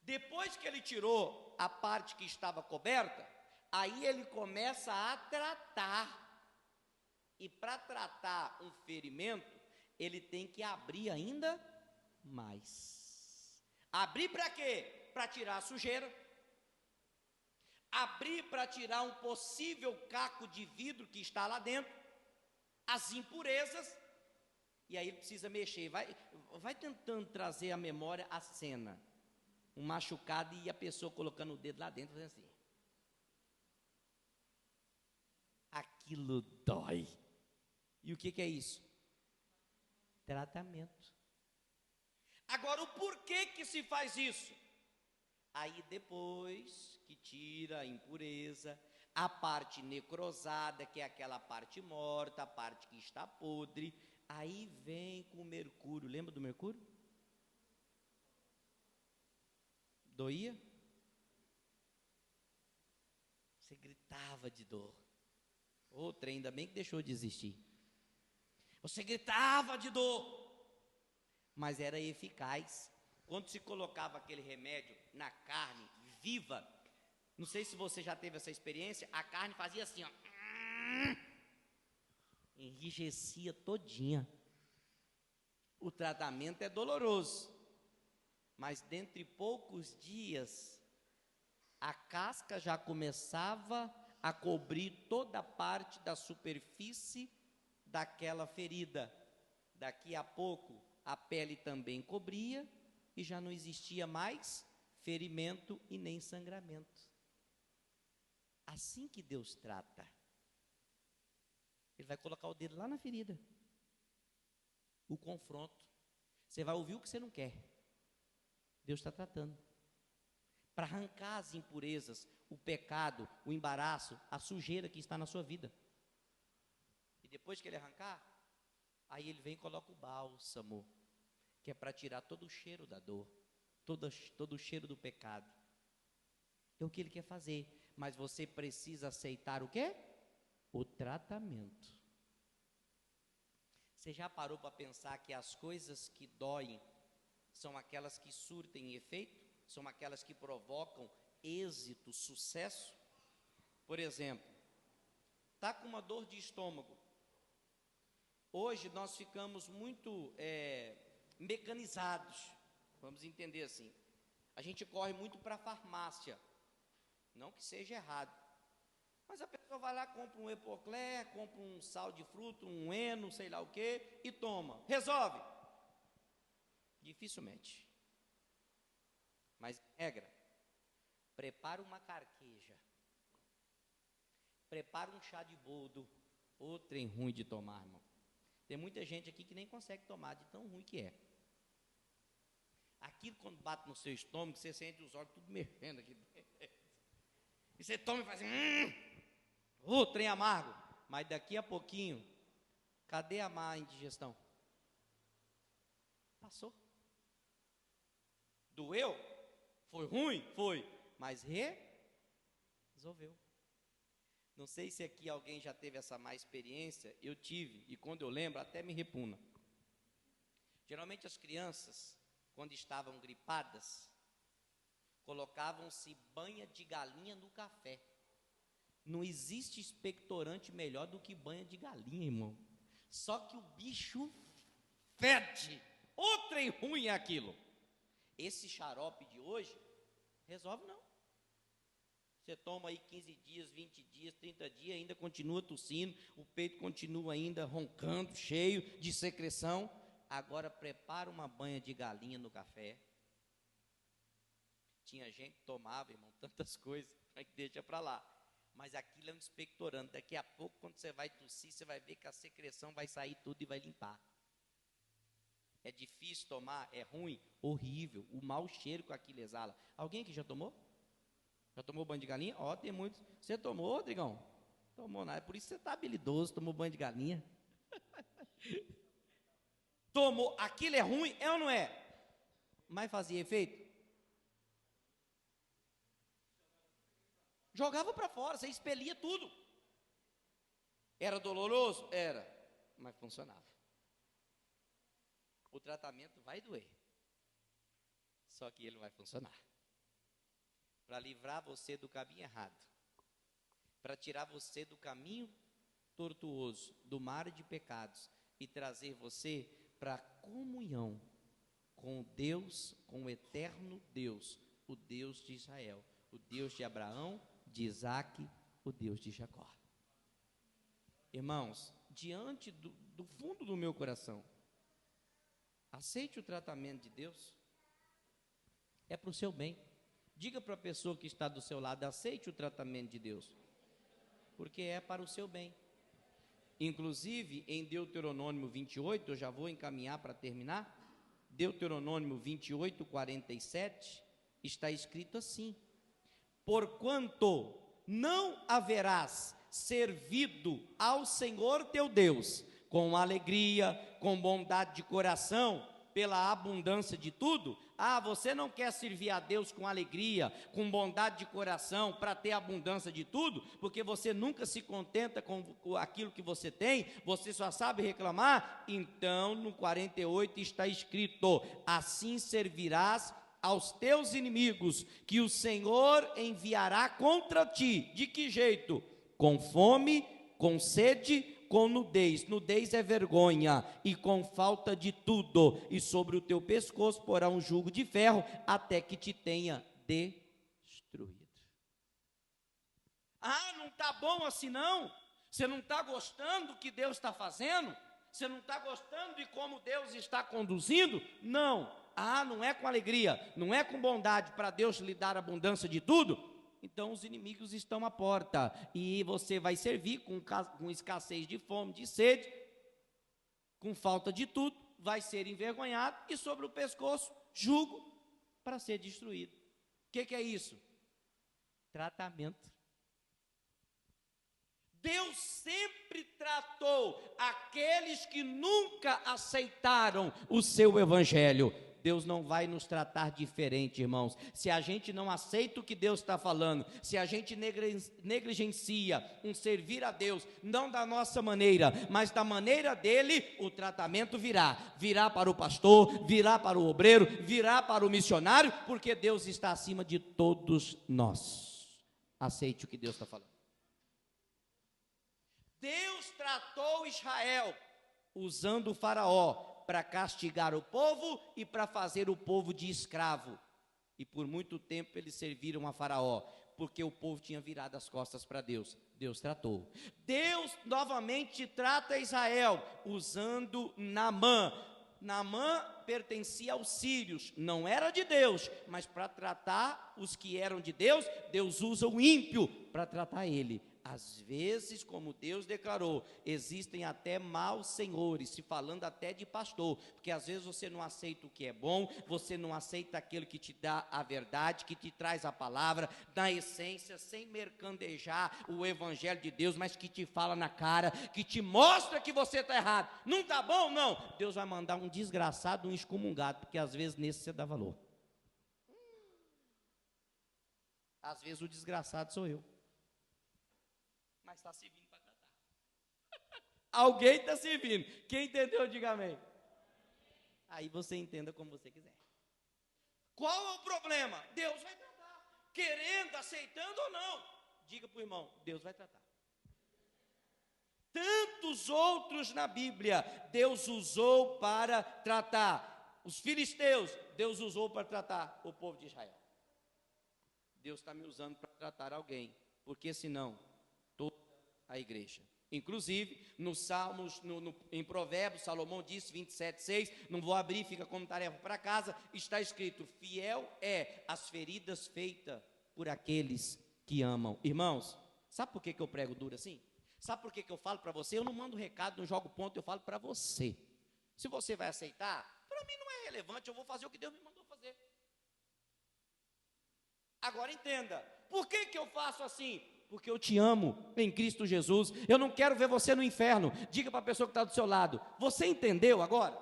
Depois que ele tirou a parte que estava coberta, aí ele começa a tratar. E para tratar um ferimento, ele tem que abrir ainda mais. Abrir para quê? Para tirar a sujeira. Abrir para tirar um possível caco de vidro que está lá dentro, as impurezas. E aí ele precisa mexer, vai tentando trazer à memória a cena, um machucado e a pessoa colocando o dedo lá dentro, fazendo assim. Aquilo dói. E o que é isso? Tratamento. Agora, o porquê que se faz isso? Aí depois que tira a impureza, a parte necrosada, que é aquela parte morta, a parte que está podre, aí vem com o mercúrio. Lembra do mercúrio? Doía? Você gritava de dor. Ô, trem, ainda bem que deixou de existir. Você gritava de dor, mas era eficaz. Quando se colocava aquele remédio na carne viva, não sei se você já teve essa experiência, a carne fazia assim, ó, enrijecia todinha. O tratamento é doloroso, mas dentre poucos dias, a casca já começava a cobrir toda a parte da superfície daquela ferida. Daqui a pouco, a pele também cobria e já não existia mais ferimento e nem sangramento. Assim que Deus trata. Ele vai colocar o dedo lá na ferida. O confronto. Você vai ouvir o que você não quer. Deus está tratando. Para arrancar as impurezas, o pecado, o embaraço, a sujeira que está na sua vida. E depois que ele arrancar, aí ele vem e coloca o bálsamo, que é para tirar todo o cheiro da dor, todo o cheiro do pecado. É o que ele quer fazer. Mas você precisa aceitar o quê? o tratamento. Você já parou para pensar que as coisas que doem são aquelas que surtem efeito? São aquelas que provocam êxito, sucesso? Por exemplo, está com uma dor de estômago. Hoje nós ficamos muito mecanizados, vamos entender assim. A gente corre muito para a farmácia, não que seja errado, mas a pessoa vai lá, compra um Epocler, compra um sal de fruta, um Eno, sei lá o que, e toma. Resolve? Dificilmente. Mas regra, prepara uma carqueja, prepara um chá de boldo, ô trem ruim de tomar, irmão. Tem muita gente aqui que nem consegue tomar, de tão ruim que é. Aquilo quando bate no seu estômago, você sente os olhos tudo mexendo aqui dentro. E você toma e faz assim, ô trem amargo. Mas daqui a pouquinho, cadê a má indigestão? Passou. Doeu? Foi ruim? Foi. Mas resolveu. Não sei se aqui alguém já teve essa má experiência, eu tive, e quando eu lembro, até me repugna. Geralmente as crianças, quando estavam gripadas, colocavam-se banha de galinha no café. Não existe expectorante melhor do que banha de galinha, irmão. Só que o bicho fede. O trem ruim é aquilo. Esse xarope de hoje, resolve não. Você toma aí 15 dias, 20 dias, 30 dias, ainda continua tossindo, o peito continua ainda roncando, cheio de secreção. Agora prepara uma banha de galinha no café. Tinha gente que tomava, irmão, tantas coisas, mas deixa para lá. Mas aquilo é um expectorante. Daqui a pouco, quando você vai tossir, você vai ver que a secreção vai sair tudo e vai limpar. É difícil tomar, é ruim, horrível, o mau cheiro que aquilo exala. Alguém que já tomou? Já tomou banho de galinha? Ó, tem muitos. Você tomou, Rodrigão? Tomou nada. É por isso que você está habilidoso, tomou banho de galinha. Tomou, aquilo é ruim, é ou não é? Mas fazia efeito? Jogava para fora, você expelia tudo. Era doloroso? Era, mas funcionava. O tratamento vai doer, só que ele vai funcionar. Para livrar você do caminho errado, para tirar você do caminho tortuoso, do mar de pecados, e trazer você para a comunhão com Deus, com o eterno Deus, o Deus de Israel, o Deus de Abraão, de Isaque, o Deus de Jacó. Irmãos, diante do fundo do meu coração, aceite o tratamento de Deus, é para o seu bem. Diga para a pessoa que está do seu lado, aceite o tratamento de Deus, porque é para o seu bem. Inclusive, em Deuteronômio 28, eu já vou encaminhar para terminar, Deuteronômio 28, 47, está escrito assim: porquanto não haverás servido ao Senhor teu Deus com alegria, com bondade de coração, pela abundância de tudo. Você não quer servir a Deus com alegria, com bondade de coração, para ter abundância de tudo, porque você nunca se contenta com aquilo que você tem, você só sabe reclamar. Então no 48 está escrito: assim servirás aos teus inimigos, que o Senhor enviará contra ti. De que jeito? Com fome, com sede, com nudez. Nudez é vergonha, e com falta de tudo, e sobre o teu pescoço porá um jugo de ferro, até que te tenha destruído. Não está bom assim não? Você não está gostando do que Deus está fazendo? Você não está gostando de como Deus está conduzindo? Não. Não é com alegria, não é com bondade para Deus lhe dar abundância de tudo? Então os inimigos estão à porta, e você vai servir com escassez de fome, de sede, com falta de tudo, vai ser envergonhado, e sobre o pescoço, jugo para ser destruído. O que é isso? Tratamento. Deus sempre tratou aqueles que nunca aceitaram o seu evangelho Deus não vai nos tratar diferente, irmãos. Se a gente não aceita o que Deus está falando, se a gente negligencia um servir a Deus, não da nossa maneira, mas da maneira dele, o tratamento virá para o pastor, virá para o obreiro, virá para o missionário, porque Deus está acima de todos nós. Aceite o que Deus está falando. Deus tratou Israel usando o faraó para castigar o povo e para fazer o povo de escravo. E por muito tempo eles serviram a faraó, porque o povo tinha virado as costas para Deus. Deus tratou. Deus novamente trata Israel usando Naamã. Naamã pertencia aos sírios, não era de Deus, mas para tratar os que eram de Deus, Deus usa o ímpio para tratar ele. Às vezes, como Deus declarou, existem até maus senhores, se falando até de pastor, porque às vezes você não aceita o que é bom, você não aceita aquilo que te dá a verdade, que te traz a palavra, na essência, sem mercandejar o evangelho de Deus, mas que te fala na cara, que te mostra que você está errado. Não está bom? Não. Deus vai mandar um desgraçado, um excomungado, porque às vezes nesse você dá valor. Às vezes o desgraçado sou eu. Mas está servindo para tratar. Alguém está servindo. Quem entendeu, diga amém. Aí você entenda como você quiser. Qual é o problema? Deus vai tratar. Querendo, aceitando ou não. Diga para o irmão, Deus vai tratar. Tantos outros na Bíblia, Deus usou para tratar. Os filisteus, Deus usou para tratar o povo de Israel. Deus está me usando para tratar alguém. Porque senão... a igreja. Inclusive, nos Salmos, em Provérbios, Salomão disse, 27:6, não vou abrir, fica como tarefa para casa, está escrito, fiel é as feridas feitas por aqueles que amam. Irmãos, sabe por que eu prego duro assim? Sabe por que eu falo para você? Eu não mando recado, não jogo ponto, eu falo para você. Se você vai aceitar, para mim não é relevante, eu vou fazer o que Deus me mandou fazer. Agora entenda, por que eu faço assim? Porque eu te amo em Cristo Jesus, eu não quero ver você no inferno. Diga para a pessoa que está do seu lado, você entendeu agora?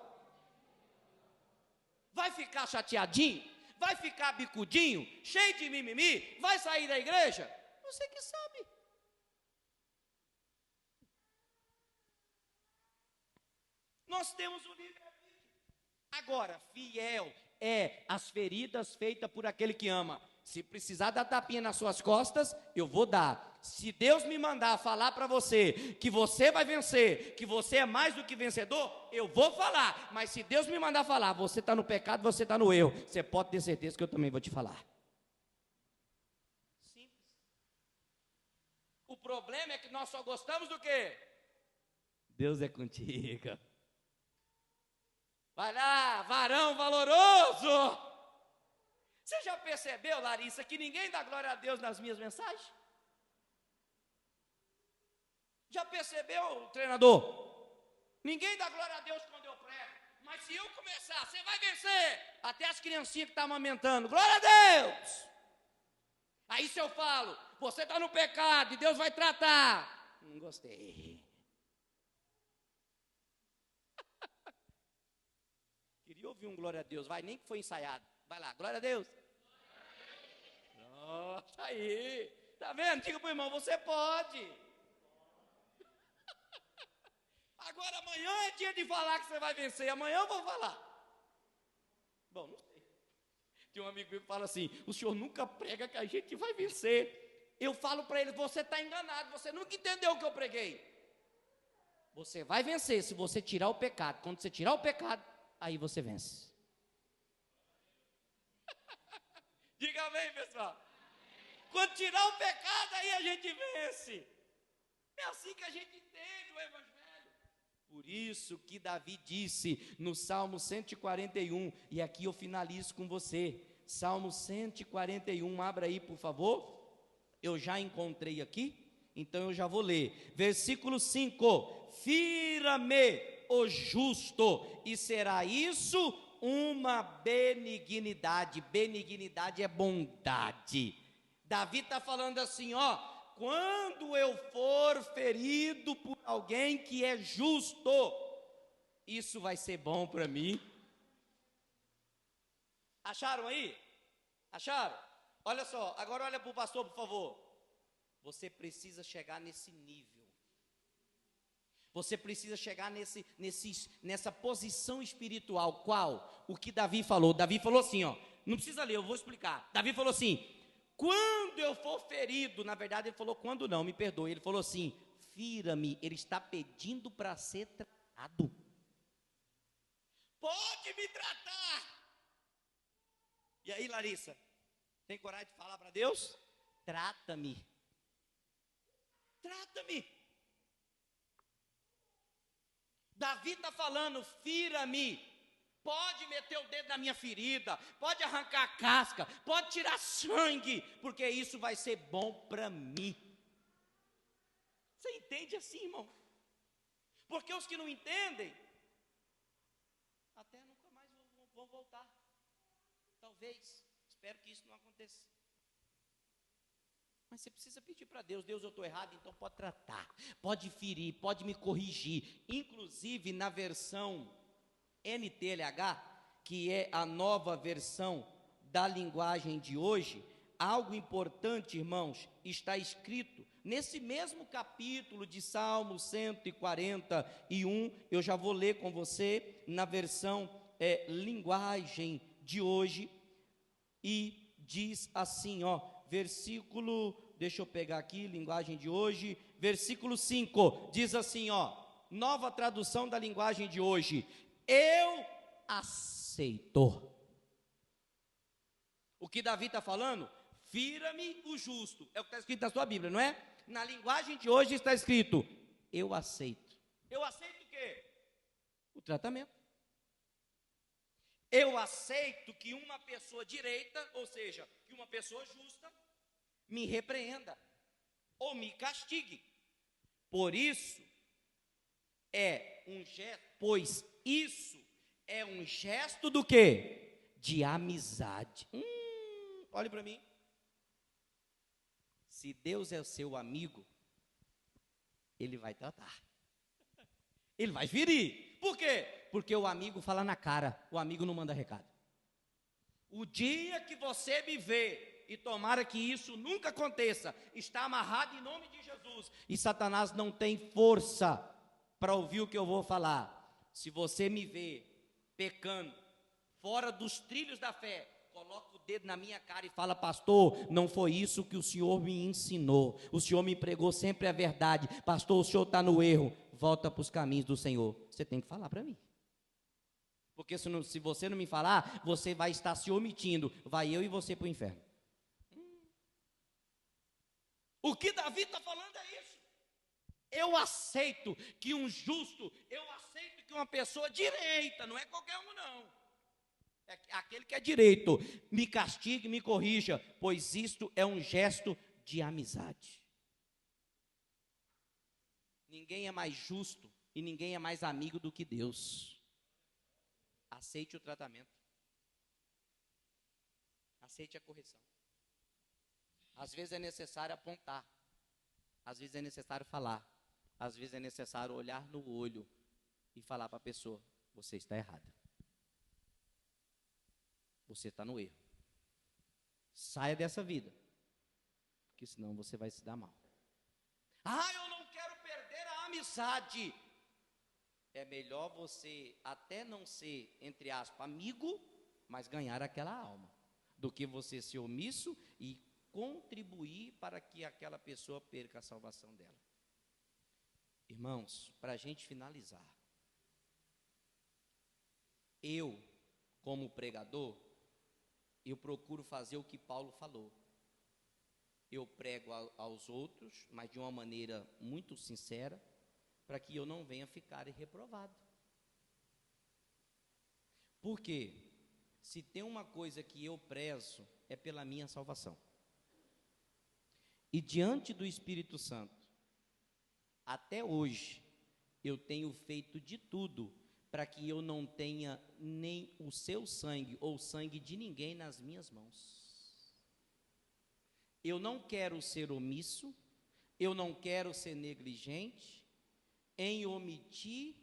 Vai ficar chateadinho? Vai ficar bicudinho? Cheio de mimimi? Vai sair da igreja? Você que sabe. Nós temos o livre-arbítrio. Agora, fiel é as feridas feitas por aquele que ama. Se precisar dar tapinha nas suas costas, eu vou dar. Se Deus me mandar falar para você que você vai vencer, que você é mais do que vencedor, eu vou falar. Mas se Deus me mandar falar, você está no pecado, você está no erro, você pode ter certeza que eu também vou te falar. Simples. O problema é que nós só gostamos do quê? Deus é contigo. Vai lá, varão valoroso. Você já percebeu, Larissa, que ninguém dá glória a Deus nas minhas mensagens? Já percebeu, treinador? Ninguém dá glória a Deus quando eu prego. Mas se eu começar, você vai vencer. Até as criancinhas que estão amamentando, glória a Deus. Aí se eu falo, você está no pecado e Deus vai tratar. Não gostei. Queria ouvir um glória a Deus, vai, nem que foi ensaiado. Vai lá, glória a Deus. Nossa, aí. Tá vendo? Diga para o irmão, você pode. Agora amanhã é dia de falar que você vai vencer. Amanhã eu vou falar. Bom, não sei. Tem um amigo meu que fala assim, o senhor nunca prega que a gente vai vencer. Eu falo para ele, você está enganado, você nunca entendeu o que eu preguei. Você vai vencer se você tirar o pecado. Quando você tirar o pecado, aí você vence. Diga amém, pessoal. Quando tirar o pecado, aí a gente vence. É assim que a gente entende o evangelho. Por isso que Davi disse no Salmo 141, e aqui eu finalizo com você. Salmo 141, abra aí, por favor. Eu já encontrei aqui, então eu já vou ler. Versículo 5: Fira-me o justo, e será isso uma benignidade. Benignidade é bondade. Davi está falando assim, ó, quando eu for ferido por alguém que é justo, isso vai ser bom para mim. Acharam aí? Acharam? Olha só, agora olha para o pastor, por favor. Você precisa chegar nesse nível. Você precisa chegar nessa posição espiritual. Qual? O que Davi falou. Davi falou assim, ó. Não precisa ler, eu vou explicar. Davi falou assim: quando eu for ferido, na verdade ele falou quando não, me perdoe. Ele falou assim: fira-me. Ele está pedindo para ser tratado. Pode me tratar. E aí, Larissa, tem coragem de falar para Deus? Trata-me. Trata-me. Davi está falando: fira-me. Pode meter o dedo na minha ferida, pode arrancar a casca, pode tirar sangue, porque isso vai ser bom para mim. Você entende assim, irmão? Porque os que não entendem, até nunca mais vão voltar. Talvez, espero que isso não aconteça. Mas você precisa pedir para Deus: Deus, eu estou errado, então pode tratar, pode ferir, pode me corrigir. Inclusive na versão NTLH, que é a nova versão da linguagem de hoje, algo importante, irmãos, está escrito nesse mesmo capítulo de Salmo 141, eu já vou ler com você, na versão linguagem de hoje, e diz assim, ó, versículo, deixa eu pegar aqui, linguagem de hoje, versículo 5, diz assim, ó, nova tradução da linguagem de hoje: eu aceito. O que Davi está falando? Fira-me o justo. É o que está escrito na sua Bíblia, não é? Na linguagem de hoje está escrito: eu aceito. Eu aceito o quê? O tratamento. Eu aceito que uma pessoa direita, ou seja, que uma pessoa justa, me repreenda ou me castigue. Por isso, é um gesto, pois isso é um gesto do quê? De amizade. Olhe para mim. Se Deus é o seu amigo, Ele vai tratar. Ele vai ferir. Por quê? Porque o amigo fala na cara, o amigo não manda recado. O dia que você me vê, e tomara que isso nunca aconteça, está amarrado em nome de Jesus, e Satanás não tem força para ouvir o que eu vou falar. Se você me vê pecando, fora dos trilhos da fé, coloca o dedo na minha cara e fala: pastor, não foi isso que o senhor me ensinou, o senhor me pregou sempre a verdade, pastor, o senhor está no erro, volta para os caminhos do Senhor. Você tem que falar para mim, porque se você não me falar, você vai estar se omitindo, vai eu e você para o inferno. O que Davi está falando é isso. Eu aceito que um justo, eu aceito que uma pessoa direita, não é qualquer um não, é aquele que é direito, me castigue, me corrija, pois isto é um gesto de amizade. Ninguém é mais justo e ninguém é mais amigo do que Deus. Aceite o tratamento. Aceite a correção. Às vezes é necessário apontar. Às vezes é necessário falar. Às vezes é necessário olhar no olho e falar para a pessoa: você está errada. Você está no erro. Saia dessa vida, porque senão você vai se dar mal. Eu não quero perder a amizade. É melhor você até não ser, entre aspas, amigo, mas ganhar aquela alma, do que você ser omisso e contribuir para que aquela pessoa perca a salvação dela. Irmãos, para a gente finalizar, eu, como pregador, eu procuro fazer o que Paulo falou. Eu prego aos outros, mas de uma maneira muito sincera, para que eu não venha ficar reprovado. Por quê? Se tem uma coisa que eu prezo, é pela minha salvação. E diante do Espírito Santo, até hoje, eu tenho feito de tudo para que eu não tenha nem o seu sangue ou o sangue de ninguém nas minhas mãos. Eu não quero ser omisso, eu não quero ser negligente em omitir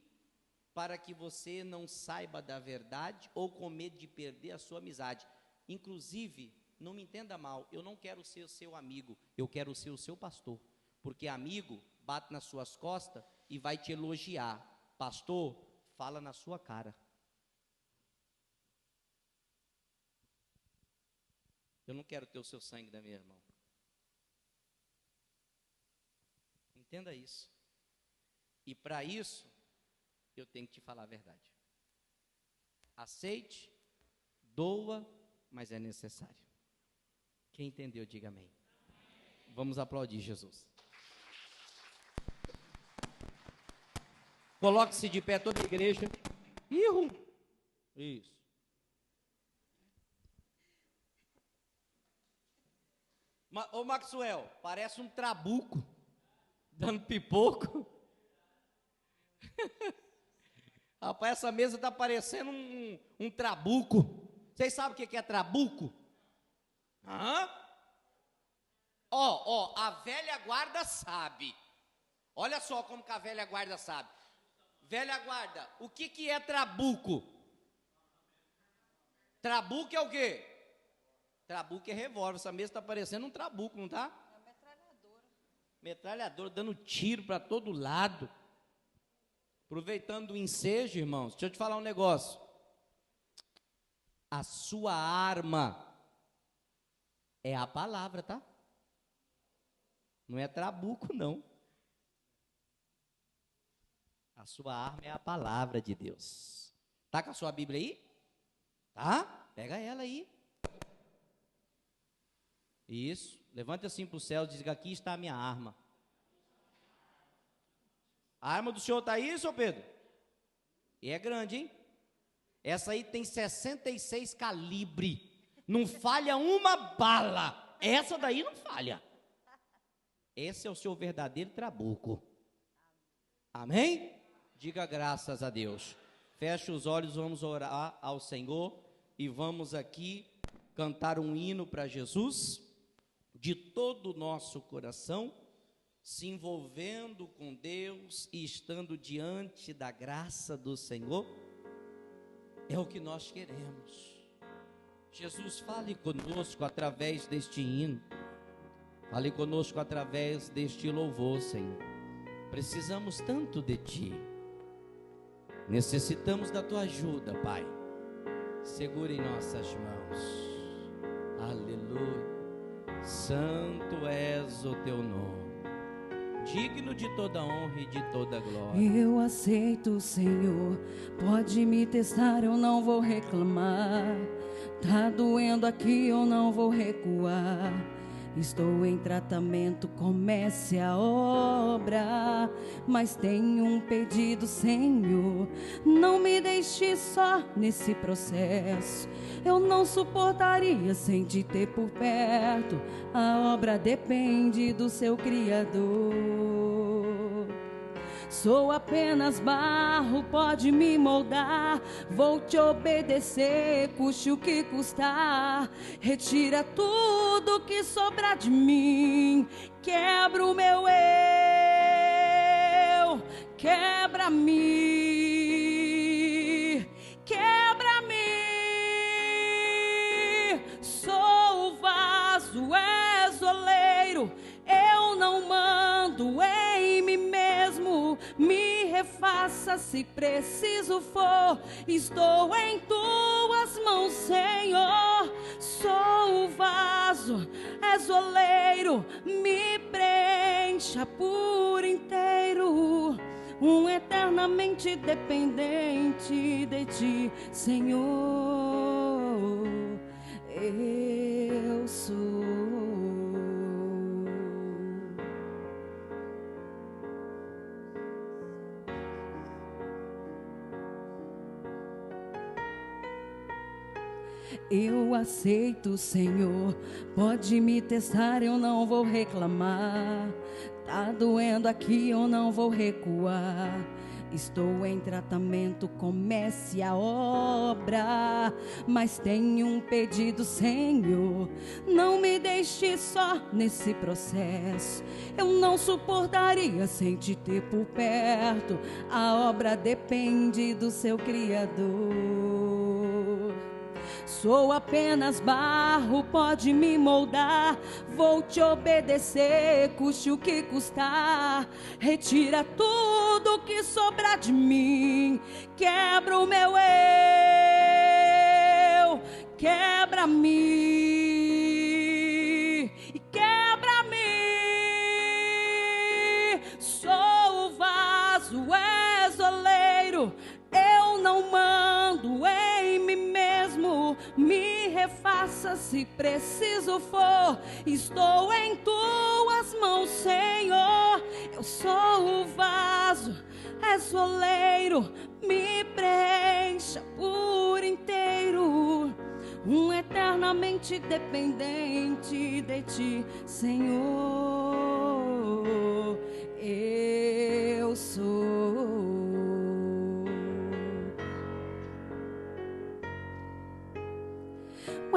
para que você não saiba da verdade ou com medo de perder a sua amizade. Inclusive, não me entenda mal, eu não quero ser o seu amigo, eu quero ser o seu pastor. Porque amigo bate nas suas costas e vai te elogiar. Pastor, fala na sua cara. Eu não quero ter o seu sangue da minha irmã. Entenda isso. E para isso, eu tenho que te falar a verdade. Aceite, doa, mas é necessário. Quem entendeu, diga amém. Vamos aplaudir Jesus. Coloque-se de pé toda a igreja. Isso. Ô Maxwell, parece um trabuco dando pipoco. Rapaz, essa mesa está parecendo um trabuco. Vocês sabem o que é trabuco? A velha guarda sabe. Olha só como que a velha guarda sabe. Velha guarda, o que é trabuco? Trabuco é o quê? Trabuco é revólver. Essa mesa está parecendo um trabuco, não está? É metralhadora. Metralhadora, dando tiro para todo lado. Aproveitando o ensejo, irmãos, deixa eu te falar um negócio. A sua arma é a palavra, tá? Não é trabuco, não. A sua arma é a palavra de Deus. Tá com a sua Bíblia aí? Tá? Pega ela aí. Isso. Levante assim para o céu e diga: aqui está a minha arma. A arma do senhor está aí, senhor Pedro? E é grande, hein? Essa aí tem 66 calibre. Não falha uma bala. Essa daí não falha. Esse é o seu verdadeiro trabuco. Amém? Diga graças a Deus. Feche os olhos, vamos orar ao Senhor. E vamos aqui cantar um hino para Jesus. De todo o nosso coração. Se envolvendo com Deus e estando diante da graça do Senhor, é o que nós queremos. Jesus, fale conosco através deste hino, fale conosco através deste louvor, Senhor. Precisamos tanto de Ti, necessitamos da Tua ajuda, Pai. Segura em nossas mãos. Aleluia. Santo és o Teu nome, digno de toda honra e de toda glória. Eu aceito, Senhor, pode me testar, eu não vou reclamar. Tá doendo aqui, eu não vou recuar. Estou em tratamento, comece a obra. Mas tenho um pedido, Senhor, não me deixe só nesse processo. Eu não suportaria sem te ter por perto. A obra depende do seu Criador. Sou apenas barro, pode me moldar. Vou te obedecer, custe o que custar. Retira tudo que sobrar de mim. Quebra o meu eu, quebra-me, quebra-me. Sou o vaso, és oleiro. Eu não mando em mim mesmo. Me refaça se preciso for. Estou em tuas mãos, Senhor. Sou o vaso, és oleiro. Me preencha por inteiro. Um eternamente dependente de ti, Senhor. Eu sou. Eu aceito, Senhor, pode me testar, eu não vou reclamar. Tá doendo aqui, eu não vou recuar. Estou em tratamento, comece a obra. Mas tenho um pedido, Senhor, não me deixe só nesse processo. Eu não suportaria sem te ter por perto. A obra depende do seu Criador. Sou apenas barro, pode me moldar. Vou te obedecer, custe o que custar. Retira tudo que sobrar de mim. Quebra o meu eu, quebra-me e quebra-me. Sou o vaso, és oleiro. Eu não mando em mim mesmo. Me refaça se preciso for. Estou em tuas mãos, Senhor. Eu sou o vaso, és oleiro. Me preencha por inteiro. Eternamente dependente de ti, Senhor. Eu sou.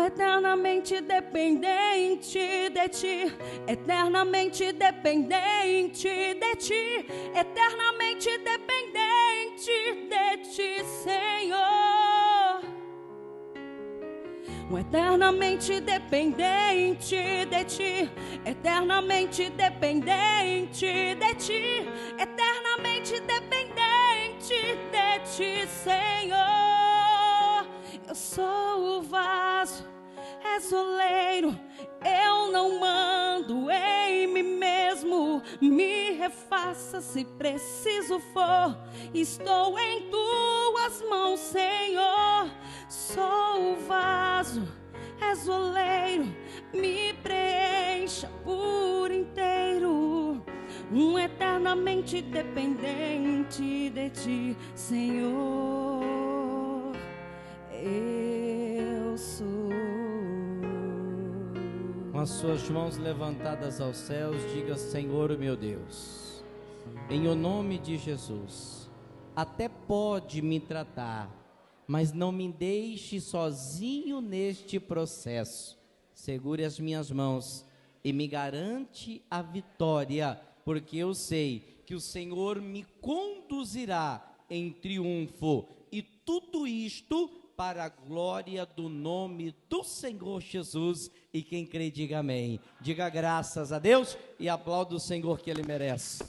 Eternamente dependente de ti, eternamente dependente de ti, eternamente dependente de ti, Senhor. Eternamente dependente de ti, eternamente dependente de ti, eternamente dependente de ti, Senhor. Eu sou o vaso, és oleiro. Eu não mando em mim mesmo. Me refaça se preciso for. Estou em tuas mãos, Senhor. Sou o vaso, és oleiro. Me preencha por inteiro. Eternamente dependente de ti, Senhor. Eu sou. Com as suas mãos levantadas aos céus, diga: Senhor meu Deus, em o nome de Jesus, até pode me tratar, mas não me deixe sozinho neste processo. Segure as minhas mãos e me garante a vitória, porque eu sei que o Senhor me conduzirá em triunfo, e tudo isto para a glória do nome do Senhor Jesus. E quem crê, diga amém. Diga graças a Deus e aplauda o Senhor, que Ele merece.